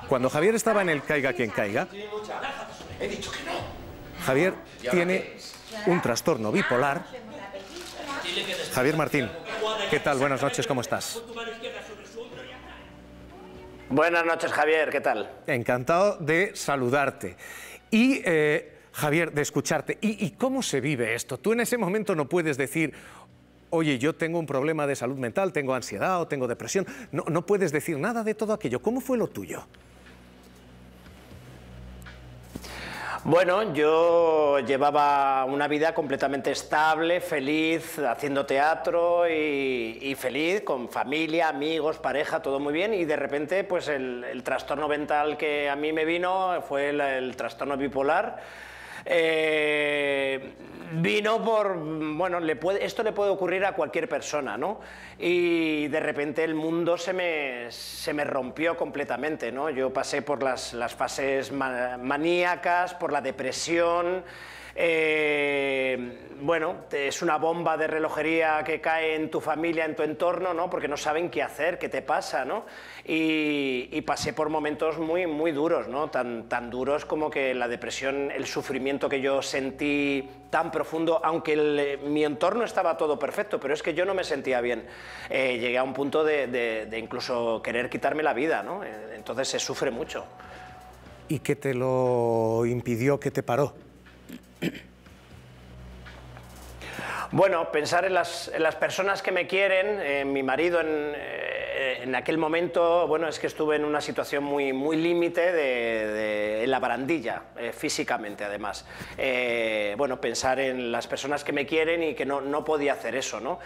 Cuando Javier estaba en el caiga quien caiga, He dicho que no. Javier tiene un trastorno bipolar. Javier Martín, ¿qué tal? Buenas noches, ¿cómo estás? Buenas noches, Javier, ¿qué tal? Encantado de saludarte. Y, Javier, de escucharte. ¿Y cómo se vive esto? Tú en ese momento no puedes decir, oye, yo tengo un problema de salud mental, tengo ansiedad o tengo depresión. No puedes decir nada de todo aquello. ¿Cómo fue lo tuyo? Bueno, yo llevaba una vida completamente estable, feliz, haciendo teatro y feliz, con familia, amigos, pareja, todo muy bien, y de repente pues el trastorno mental que a mí me vino fue el trastorno bipolar. Vino por, bueno, esto le puede ocurrir a cualquier persona, ¿no? Y de repente el mundo se me rompió completamente, ¿no? Yo pasé por las fases maníacas, por la depresión. Bueno, es una bomba de relojería que cae en tu familia, en tu entorno, ¿no? Porque no saben qué hacer, qué te pasa, ¿no? Y pasé por momentos muy, muy duros, ¿no? Tan duros como que la depresión, el sufrimiento que yo sentí tan profundo, aunque mi entorno estaba todo perfecto, pero es que yo no me sentía bien. Llegué a un punto de incluso querer quitarme la vida, ¿no? Entonces se sufre mucho. ¿Y qué te lo impidió, qué te paró? Bueno, pensar en las personas que me quieren, en mi marido, en aquel momento, bueno, es que estuve en una situación muy límite en la barandilla, físicamente además. Bueno, pensar en las personas que me quieren y que no podía hacer eso, ¿no?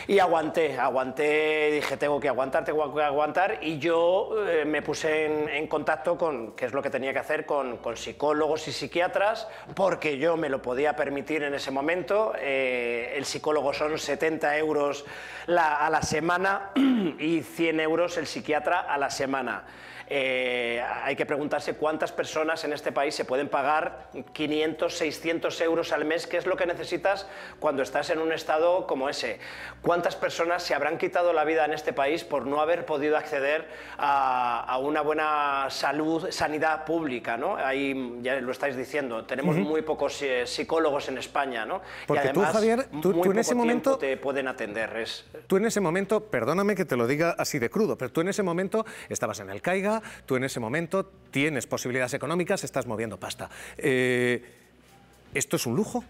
Y aguanté, dije, tengo que aguantar, y yo me puse en contacto con, que es lo que tenía que hacer, con psicólogos y psiquiatras, porque yo me lo podía permitir en ese momento. El psicólogo son 70 euros a la semana y 100 euros el psiquiatra a la semana. Hay que preguntarse cuántas personas en este país se pueden pagar 500, 600 euros al mes, que es lo que necesitas cuando estás en un estado como ese. ¿Cuántas personas se habrán quitado la vida en este país por no haber podido acceder a una buena sanidad pública, ¿no? Ahí ya lo estáis diciendo, tenemos muy pocos psicólogos en España, ¿no? Porque y además, tú, Javier, tú en ese momento te pueden atender. Tú en ese momento, perdóname que te lo diga así de crudo, pero tú en ese momento estabas en el CAIGA, tú en ese momento tienes posibilidades económicas, estás moviendo pasta. ¿Esto es un lujo?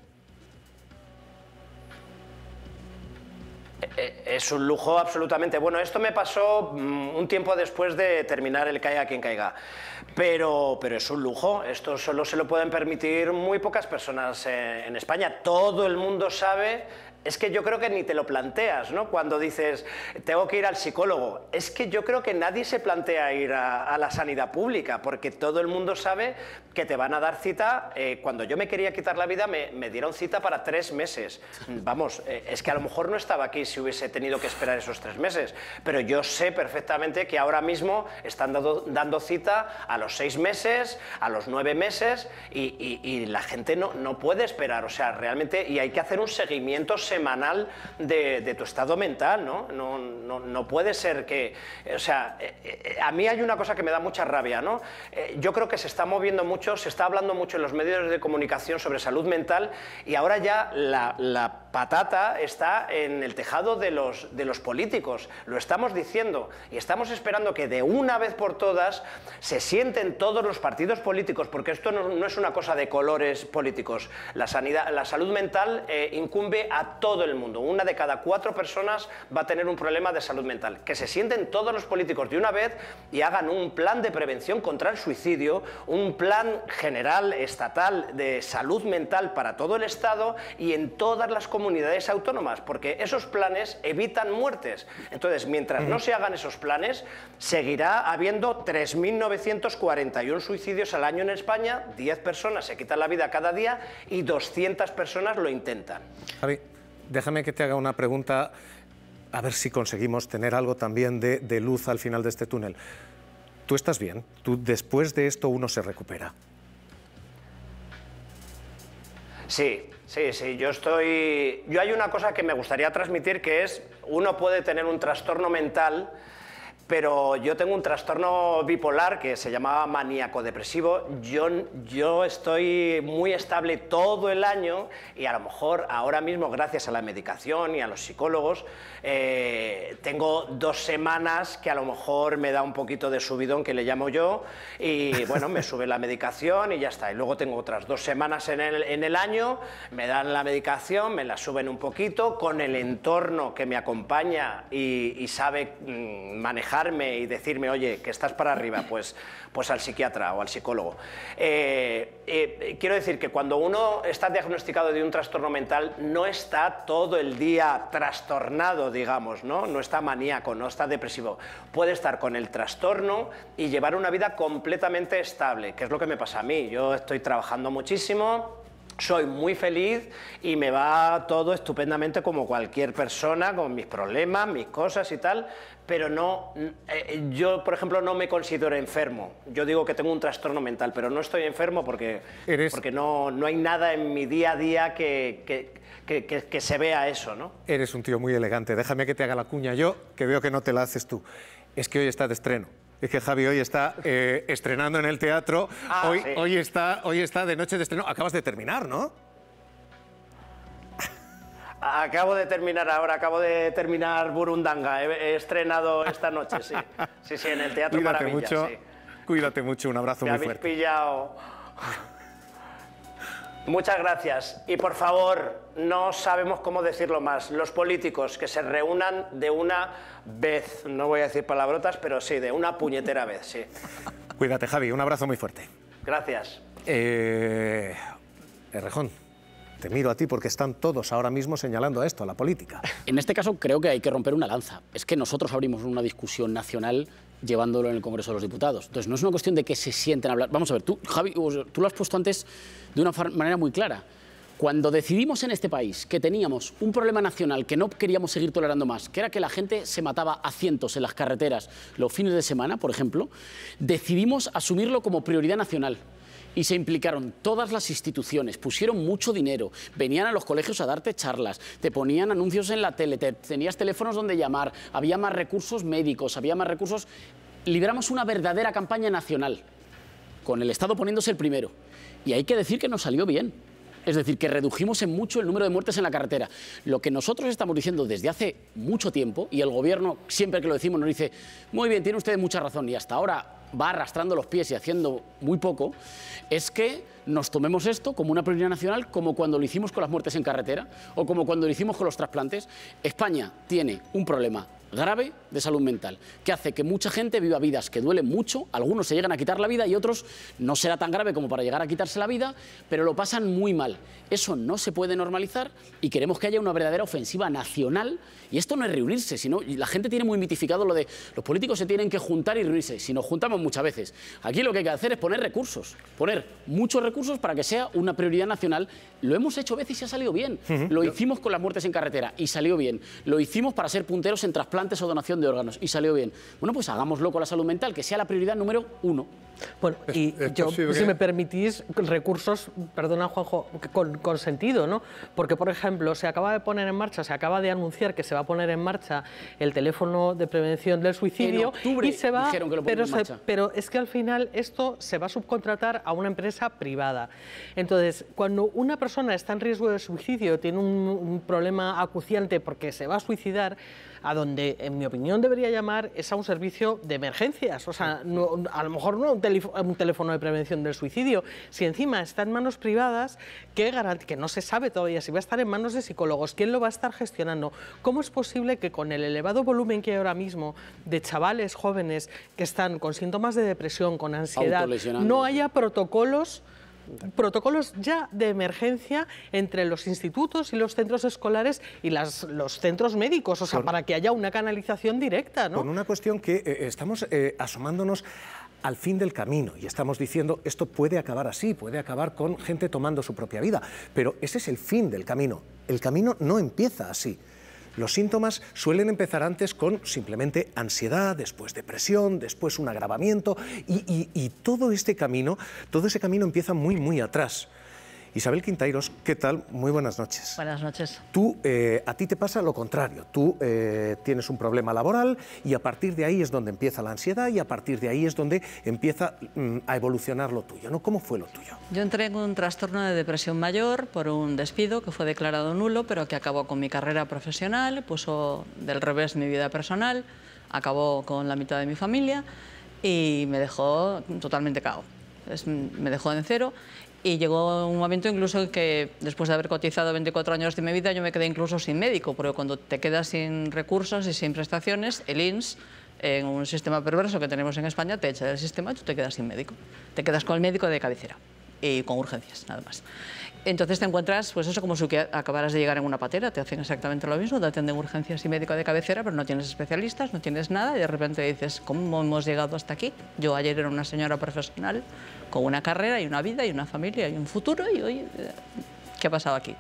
Es un lujo absolutamente. Bueno, esto me pasó un tiempo después de terminar el Caiga quien caiga, pero es un lujo. Esto solo se lo pueden permitir muy pocas personas en España. Todo el mundo sabe. Es que yo creo que ni te lo planteas, ¿no? Cuando dices, tengo que ir al psicólogo. Es que yo creo que nadie se plantea ir a la sanidad pública, porque todo el mundo sabe que te van a dar cita. Cuando yo me quería quitar la vida, me dieron cita para 3 meses. Vamos, es que a lo mejor no estaba aquí si hubiese tenido que esperar esos 3 meses, pero yo sé perfectamente que ahora mismo están dando cita a los 6 meses, a los 9 meses, y la gente no puede esperar. O sea, realmente, y hay que hacer un seguimiento semanal de tu estado mental, ¿no? No puede ser que... O sea, a mí hay una cosa que me da mucha rabia, ¿no? Yo creo que se está moviendo mucho, se está hablando mucho en los medios de comunicación sobre salud mental, y ahora ya la patata está en el tejado de los políticos. Lo estamos diciendo y estamos esperando que de una vez por todas se sienten todos los partidos políticos, porque esto no es una cosa de colores políticos. La salud mental incumbe a todo el mundo. 1 de cada 4 personas va a tener un problema de salud mental. Que se sienten todos los políticos de una vez y hagan un plan de prevención contra el suicidio, un plan general estatal de salud mental para todo el Estado y en todas las comunidades autónomas, porque esos planes evitan muertes. Entonces, mientras no se hagan esos planes, seguirá habiendo 3.941 suicidios al año en España, 10 personas se quitan la vida cada día y 200 personas lo intentan. Javi, déjame que te haga una pregunta, a ver si conseguimos tener algo también de luz al final de este túnel. ¿Tú estás bien? ¿Tú después de esto uno se recupera? Sí. Yo hay una cosa que me gustaría transmitir, que es, uno puede tener un trastorno mental, pero yo tengo un trastorno bipolar que se llamaba maníaco-depresivo. Yo estoy muy estable todo el año y a lo mejor ahora mismo, gracias a la medicación y a los psicólogos, tengo 2 semanas que a lo mejor me da un poquito de subidón, que le llamo yo, y bueno, me sube la medicación y ya está. Y luego tengo otras 2 semanas en el año, me dan la medicación, me la suben un poquito, con el entorno que me acompaña y sabe manejar y decirme, oye, que estás para arriba, pues al psiquiatra o al psicólogo. Quiero decir que cuando uno está diagnosticado de un trastorno mental, no está todo el día trastornado, digamos, ¿no? No está maníaco, no está depresivo. Puede estar con el trastorno y llevar una vida completamente estable, que es lo que me pasa a mí. Yo estoy trabajando muchísimo, soy muy feliz y me va todo estupendamente como cualquier persona, con mis problemas, mis cosas y tal, pero yo, por ejemplo, no me considero enfermo. Yo digo que tengo un trastorno mental, pero no estoy enfermo porque no hay nada en mi día a día que se vea eso, ¿no? Eres un tío muy elegante. Déjame que te haga la cuña yo, que veo que no te la haces tú. Es que hoy está de estreno. Es que Javi hoy está estrenando en el teatro, hoy está de noche de estreno. Acabas de terminar, ¿no? Acabo de terminar ahora, acabo de terminar Burundanga, he estrenado esta noche, sí. Sí, en el Teatro Maravilla, mucho, sí. Cuídate mucho, un abrazo muy fuerte. Me habéis pillado... Muchas gracias. Y por favor, no sabemos cómo decirlo más. Los políticos que se reúnan de una vez. No voy a decir palabrotas, pero sí, de una puñetera vez, sí. Cuídate, Javi. Un abrazo muy fuerte. Gracias. Errejón, te miro a ti porque están todos ahora mismo señalando a esto, a la política. En este caso creo que hay que romper una lanza. Es que nosotros abrimos una discusión nacional llevándolo en el Congreso de los Diputados. Entonces no es una cuestión de que se sienten a hablar. Vamos a ver, tú, Javi, tú lo has puesto antes de una manera muy clara. Cuando decidimos en este país que teníamos un problema nacional que no queríamos seguir tolerando más, que era que la gente se mataba a cientos en las carreteras los fines de semana, por ejemplo, decidimos asumirlo como prioridad nacional. Y se implicaron todas las instituciones, pusieron mucho dinero, venían a los colegios a darte charlas, te ponían anuncios en la tele, tenías teléfonos donde llamar, había más recursos médicos, había más recursos. Libramos una verdadera campaña nacional, con el Estado poniéndose el primero. Y hay que decir que nos salió bien. Es decir, que redujimos en mucho el número de muertes en la carretera. Lo que nosotros estamos diciendo desde hace mucho tiempo, y el Gobierno, siempre que lo decimos, nos dice, muy bien, tiene usted mucha razón, y hasta ahora va arrastrando los pies y haciendo muy poco, es que nos tomemos esto como una prioridad nacional, como cuando lo hicimos con las muertes en carretera o como cuando lo hicimos con los trasplantes. España tiene un problema grave de salud mental, que hace que mucha gente viva vidas que duelen mucho, algunos se llegan a quitar la vida y otros no será tan grave como para llegar a quitarse la vida, pero lo pasan muy mal. Eso no se puede normalizar y queremos que haya una verdadera ofensiva nacional, y esto no es reunirse, sino la gente tiene muy mitificado lo de los políticos se tienen que juntar y reunirse, si nos juntamos muchas veces. Aquí lo que hay que hacer es poner recursos, poner muchos recursos para que sea una prioridad nacional. Lo hemos hecho veces y ha salido bien. Lo hicimos con las muertes en carretera y salió bien. Lo hicimos para ser punteros en trasplantes o donación de órganos y salió bien. Bueno, pues hagámoslo con la salud mental, que sea la prioridad número 1. Bueno, y yo, si me permitís, recursos, perdona Juanjo, con sentido, ¿no? Porque, por ejemplo, se acaba de poner en marcha, se acaba de anunciar que se va a poner en marcha el teléfono de prevención del suicidio. En octubre y se va, dijeron que lo ponen en marcha. Pero es que al final esto se va a subcontratar a una empresa privada. Entonces, cuando una persona está en riesgo de suicidio, tiene un problema acuciante porque se va a suicidar, a donde, en mi opinión, debería llamar es a un servicio de emergencias. O sea, no, a lo mejor no un teléfono de prevención del suicidio. Si encima está en manos privadas, que no se sabe todavía si va a estar en manos de psicólogos, quién lo va a estar gestionando. ¿Cómo es posible que con el elevado volumen que hay ahora mismo de chavales jóvenes que están con síntomas de depresión, con ansiedad, no haya protocolos ya de emergencia entre los institutos y los centros escolares y los centros médicos, o sea, para que haya una canalización directa, ¿no? Con una cuestión que estamos asomándonos al fin del camino y estamos diciendo esto puede acabar así, puede acabar con gente tomando su propia vida, pero ese es el fin del camino. El camino no empieza así. Los síntomas suelen empezar antes con simplemente ansiedad, después depresión, después un agravamiento y todo ese camino empieza muy atrás. Isabel Quintairos, ¿qué tal? Muy buenas noches. Buenas noches. A ti te pasa lo contrario. Tú tienes un problema laboral y a partir de ahí es donde empieza la ansiedad y a partir de ahí es donde empieza a evolucionar lo tuyo, ¿no? ¿Cómo fue lo tuyo? Yo entré en un trastorno de depresión mayor por un despido que fue declarado nulo, pero que acabó con mi carrera profesional, puso del revés mi vida personal, acabó con la mitad de mi familia y me dejó totalmente cao. Me dejó en cero. Y llegó un momento incluso en que, después de haber cotizado 24 años de mi vida, yo me quedé incluso sin médico, porque cuando te quedas sin recursos y sin prestaciones, el INS, en un sistema perverso que tenemos en España, te echa del sistema y tú te quedas sin médico. Te quedas con el médico de cabecera y con urgencias, nada más. Entonces te encuentras, pues eso, como si acabaras de llegar en una patera, te hacen exactamente lo mismo, te atienden urgencias y médico de cabecera, pero no tienes especialistas, no tienes nada, y de repente dices, ¿cómo hemos llegado hasta aquí? Yo ayer era una señora profesional con una carrera y una vida y una familia y un futuro, y hoy, ¿qué ha pasado aquí?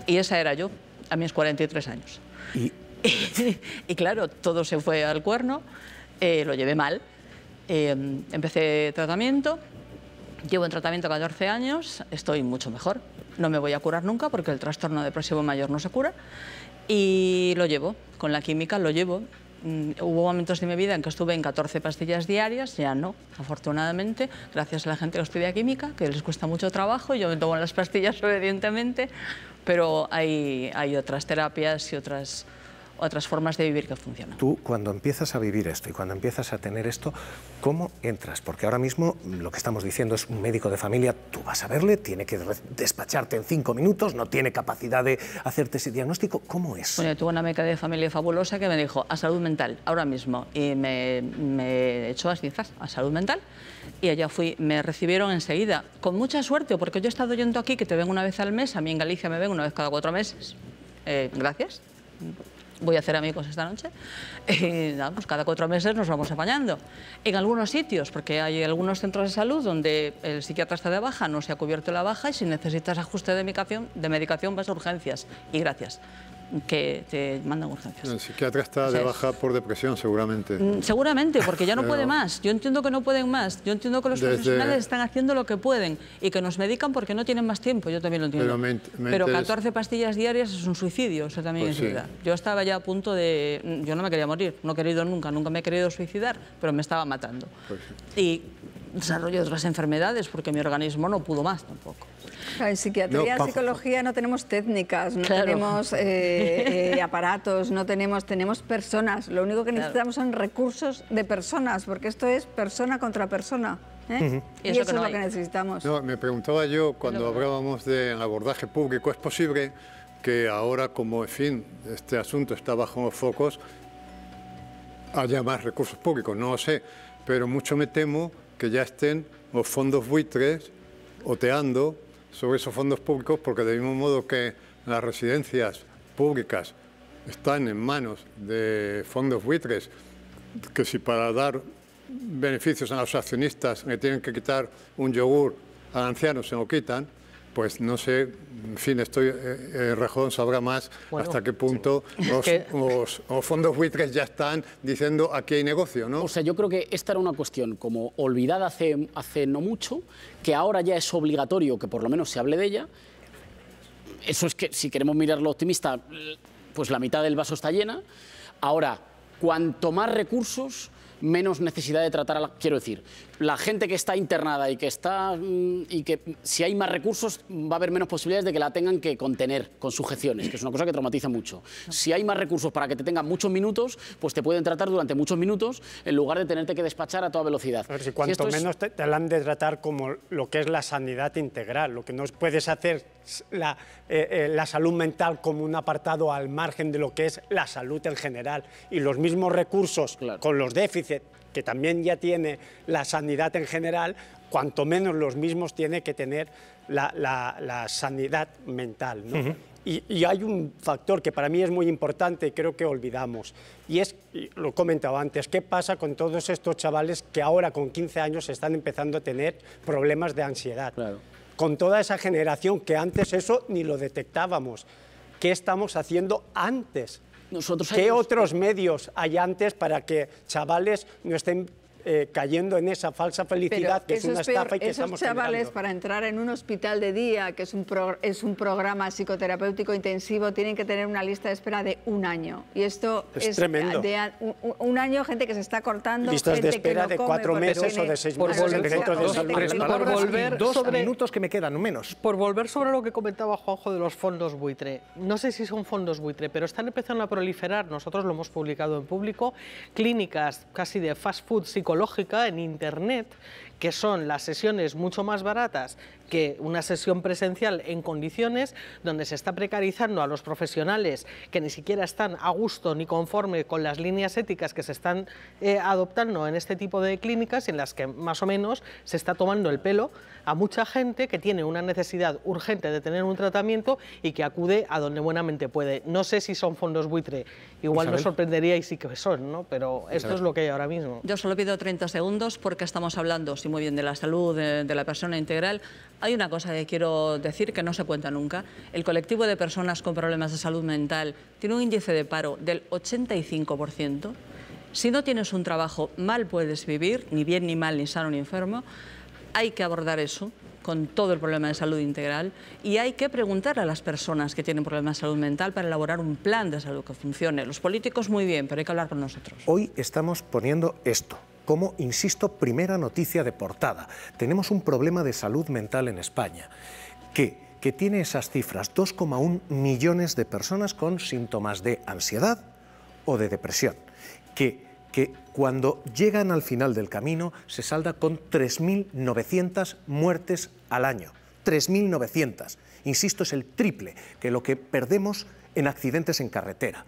Y esa era yo, a mis 43 años. Y claro, todo se fue al cuerno, lo llevé mal, empecé tratamiento. Llevo en tratamiento 14 años, estoy mucho mejor. No me voy a curar nunca porque el trastorno depresivo mayor no se cura. Y lo llevo, con la química lo llevo. Hubo momentos de mi vida en que estuve en 14 pastillas diarias, ya no, afortunadamente, gracias a la gente que estudia química, que les cuesta mucho trabajo, yo me tomo las pastillas obedientemente, pero hay otras terapias y otras otras formas de vivir que funcionan. Tú, cuando empiezas a vivir esto y cuando empiezas a tener esto, ¿cómo entras? Porque ahora mismo lo que estamos diciendo es un médico de familia, tú vas a verle, tiene que despacharte en 5 minutos, no tiene capacidad de hacerte ese diagnóstico. ¿Cómo es? Bueno, yo tuve una médica de familia fabulosa que me dijo, a salud mental, ahora mismo, y me echó a cifras, a salud mental, y allá fui, me recibieron enseguida, con mucha suerte, porque yo he estado yendo aquí, que te ven una vez al mes, a mí en Galicia me ven una vez cada 4 meses, gracias. Voy a hacer amigos esta noche y nada, pues cada 4 meses nos vamos apañando. En algunos sitios, porque hay algunos centros de salud donde el psiquiatra está de baja, no se ha cubierto la baja y si necesitas ajuste de medicación vas a urgencias y gracias, que te mandan urgencias. El psiquiatra está de baja por depresión, seguramente. Seguramente, porque ya no puede más. Yo entiendo que no pueden más. Yo entiendo que los profesionales están haciendo lo que pueden y que nos medican porque no tienen más tiempo. Yo también lo entiendo. Pero 14 pastillas diarias es un suicidio, eso también es verdad. Yo estaba ya a punto de... Yo no me quería morir, no he querido nunca me he querido suicidar, pero me estaba matando. Y desarrollo otras enfermedades porque mi organismo no pudo más tampoco. En psiquiatría, psicología no tenemos técnicas, no tenemos aparatos, no tenemos personas. Lo único que necesitamos son recursos de personas, porque esto es persona contra persona. Y eso es lo que necesitamos. No, me preguntaba yo, cuando hablábamos del abordaje público, ¿es posible que ahora, como en fin, este asunto está bajo los focos, haya más recursos públicos? No lo sé, pero mucho me temo que ya estén los fondos buitres oteando sobre esos fondos públicos, porque del mismo modo que las residencias públicas están en manos de fondos buitres, que si para dar beneficios a los accionistas le tienen que quitar un yogur al anciano, se lo quitan, pues no sé, en fin, Rejón sabrá más hasta qué punto los fondos buitres ya están diciendo aquí hay negocio, ¿no? O sea, yo creo que esta era una cuestión como olvidada hace no mucho, que ahora ya es obligatorio que por lo menos se hable de ella. Eso es que, si queremos mirarlo optimista, pues la mitad del vaso está llena. Ahora, cuanto más recursos, menos necesidad de tratar a la... Quiero decir, la gente que está internada y que si hay más recursos va a haber menos posibilidades de que la tengan que contener con sujeciones, que es una cosa que traumatiza mucho. Si hay más recursos para que te tengan muchos minutos, pues te pueden tratar durante muchos minutos en lugar de tenerte que despachar a toda velocidad. A ver, si cuanto menos te la han de tratar como lo que es la sanidad integral, lo que no puedes hacer la salud mental como un apartado al margen de lo que es la salud en general, y los mismos recursos con los déficits que también ya tiene la sanidad en general, cuanto menos los mismos tiene que tener la sanidad mental, ¿no? Y hay un factor que para mí es muy importante y creo que olvidamos, y lo he comentado antes, ¿qué pasa con todos estos chavales que ahora con 15 años están empezando a tener problemas de ansiedad? Con toda esa generación que antes eso ni lo detectábamos. ¿Qué estamos haciendo antes? ¿Qué otros medios hay antes para que chavales no estén cayendo en esa falsa felicidad que es una estafa y que estamos generando? Esos chavales, para entrar en un hospital de día, que es un programa psicoterapéutico intensivo, tienen que tener una lista de espera de 1 año. Y esto es tremendo. Un año, gente que se está cortando. Listas de espera de 4 meses o de 6 meses en centros de salud. 2 minutos que me quedan, menos. Por volver sobre lo que comentaba Juanjo de los fondos buitre. No sé si son fondos buitre, pero están empezando a proliferar, nosotros lo hemos publicado en público, clínicas casi de fast food psicológica en Internet, que son las sesiones mucho más baratas que una sesión presencial en condiciones, donde se está precarizando a los profesionales que ni siquiera están a gusto ni conforme con las líneas éticas que se están adoptando en este tipo de clínicas, en las que más o menos se está tomando el pelo a mucha gente que tiene una necesidad urgente de tener un tratamiento y que acude a donde buenamente puede. No sé si son fondos buitre, igual nos sorprendería y sí que son, ¿no? Pero esto es lo que hay ahora mismo. Yo solo pido 30 segundos porque estamos hablando, sí, muy bien, de la salud, de la persona integral. Hay una cosa que quiero decir que no se cuenta nunca. El colectivo de personas con problemas de salud mental tiene un índice de paro del 85%. Si no tienes un trabajo, mal puedes vivir, ni bien ni mal, ni sano ni enfermo. Hay que abordar eso con todo el problema de salud integral y hay que preguntar a las personas que tienen problemas de salud mental para elaborar un plan de salud que funcione. Los políticos muy bien, pero hay que hablar con nosotros. Hoy estamos poniendo esto como, insisto, primera noticia de portada. Tenemos un problema de salud mental en España que tiene esas cifras, 2,1 millones de personas con síntomas de ansiedad o de depresión, que cuando llegan al final del camino se salda con 3.900 muertes al año. 3.900. Insisto, es el triple que lo que perdemos en accidentes en carretera.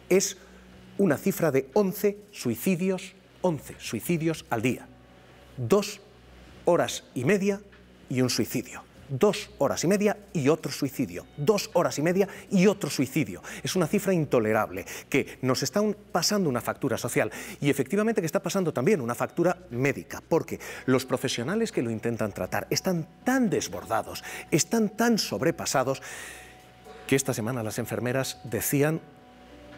Es una cifra de 11 suicidios al día. 2 horas y media y un suicidio. 2 horas y media y otro suicidio. 2 horas y media y otro suicidio. Es una cifra intolerable que nos está pasando una factura social y efectivamente que está pasando también una factura médica, porque los profesionales que lo intentan tratar están tan desbordados, están tan sobrepasados, que esta semana las enfermeras decían: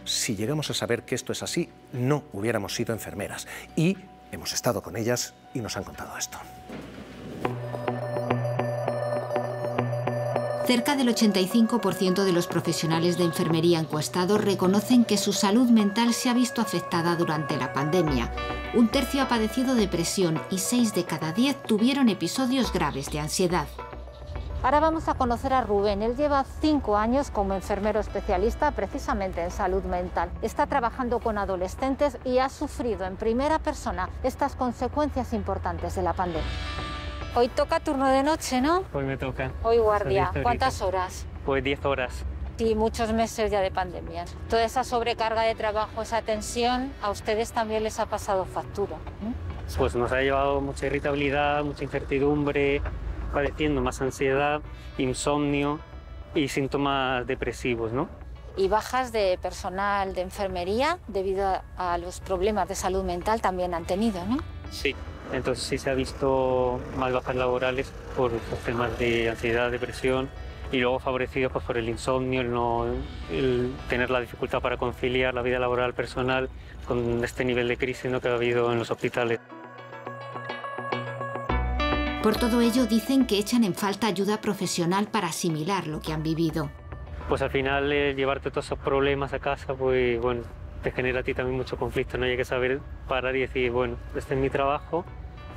si llegamos a saber que esto es así, no hubiéramos sido enfermeras. Y hemos estado con ellas y nos han contado esto. Cerca del 85% de los profesionales de enfermería encuestados reconocen que su salud mental se ha visto afectada durante la pandemia. Un tercio ha padecido depresión y 6 de cada 10 tuvieron episodios graves de ansiedad. Ahora vamos a conocer a Rubén. Él lleva 5 años como enfermero especialista precisamente en salud mental. Está trabajando con adolescentes y ha sufrido en primera persona estas consecuencias importantes de la pandemia. Hoy toca turno de noche, ¿no? Hoy me toca. Hoy guardia. ¿Cuántas horas? Pues 10 horas. Sí, muchos meses ya de pandemia. Toda esa sobrecarga de trabajo, esa tensión, a ustedes también les ha pasado factura, ¿no? Pues nos ha llevado mucha irritabilidad, mucha incertidumbre, padeciendo más ansiedad, insomnio y síntomas depresivos, ¿no? Y bajas de personal de enfermería debido a los problemas de salud mental también han tenido, ¿no? Sí. Entonces sí se ha visto más bajas laborales por temas de ansiedad, depresión y luego favorecidos pues, por el insomnio, el tener la dificultad para conciliar la vida laboral personal con este nivel de crisis, ¿no?, que ha habido en los hospitales. Por todo ello dicen que echan en falta ayuda profesional para asimilar lo que han vivido. Pues al final llevarte todos esos problemas a casa, pues bueno, te genera a ti también mucho conflicto, ¿no? Hay que saber parar y decir, bueno, este es mi trabajo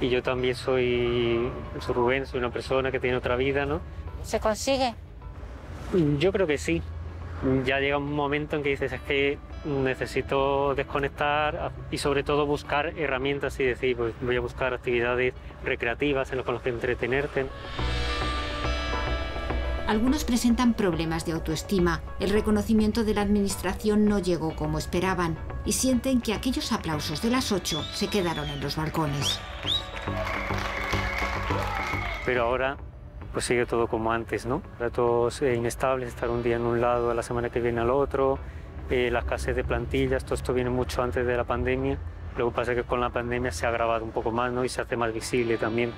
y yo también soy Rubén, soy una persona que tiene otra vida, ¿no? ¿Se consigue? Yo creo que sí. Ya llega un momento en que dices, es que necesito desconectar y sobre todo buscar herramientas y decir, pues voy a buscar actividades recreativas en las que entretenerte. Algunos presentan problemas de autoestima. El reconocimiento de la administración no llegó como esperaban y sienten que aquellos aplausos de las 8 se quedaron en los balcones. Pero ahora pues sigue todo como antes, ¿no? Datos inestables, estar un día en un lado, a la semana que viene al otro, la escasez de plantillas, todo esto viene mucho antes de la pandemia. Lo que pasa es que con la pandemia se ha agravado un poco más, ¿no? Y se hace más visible también.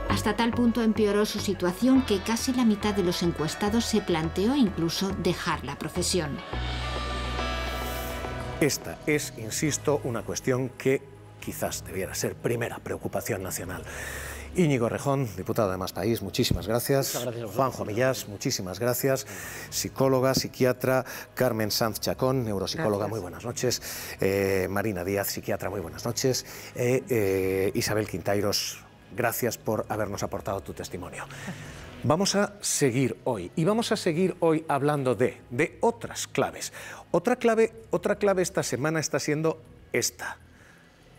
Hasta tal punto empeoró su situación que casi la mitad de los encuestados se planteó incluso dejar la profesión. Esta es, insisto, una cuestión que quizás debiera ser primera preocupación nacional. Íñigo Errejón, diputado de Más País, muchísimas gracias. Muchas gracias. Juanjo Millás, muchísimas gracias. Psicóloga, psiquiatra. Carmen Sanz Chacón, neuropsicóloga, muy buenas noches. Marina Díaz, psiquiatra, muy buenas noches. Isabel Quintairos, gracias por habernos aportado tu testimonio. Vamos a seguir hoy, y vamos a seguir hoy hablando de otras claves. Otra clave esta semana está siendo esta.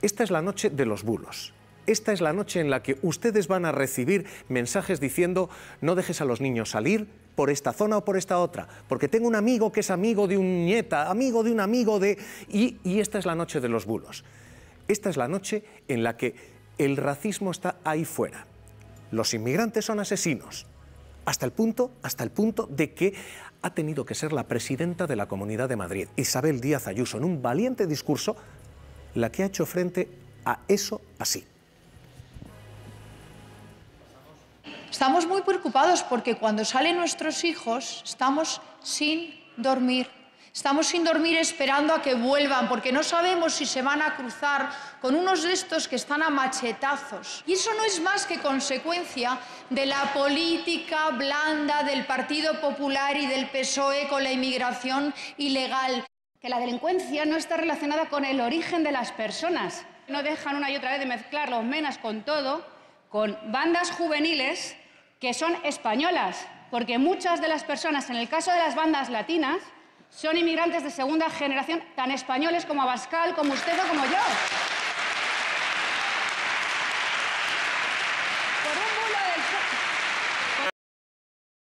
Esta es la noche de los bulos. Esta es la noche en la que ustedes van a recibir mensajes diciendo: no dejes a los niños salir por esta zona o por esta otra, porque tengo un amigo que es amigo de un nieta, amigo de un amigo de... Y esta es la noche de los bulos. Esta es la noche en la que el racismo está ahí fuera. Los inmigrantes son asesinos, hasta el punto de que ha tenido que ser la presidenta de la Comunidad de Madrid, Isabel Díaz Ayuso, en un valiente discurso, la que ha hecho frente a eso así. Estamos muy preocupados porque cuando salen nuestros hijos estamos sin dormir. Estamos sin dormir esperando a que vuelvan porque no sabemos si se van a cruzar con unos de estos que están a machetazos. Y eso no es más que consecuencia de la política blanda del Partido Popular y del PSOE con la inmigración ilegal. Que la delincuencia no está relacionada con el origen de las personas. No dejan una y otra vez de mezclar los menas con todo, con bandas juveniles que son españolas, porque muchas de las personas, en el caso de las bandas latinas, son inmigrantes de segunda generación, tan españoles como Abascal, como usted o como yo.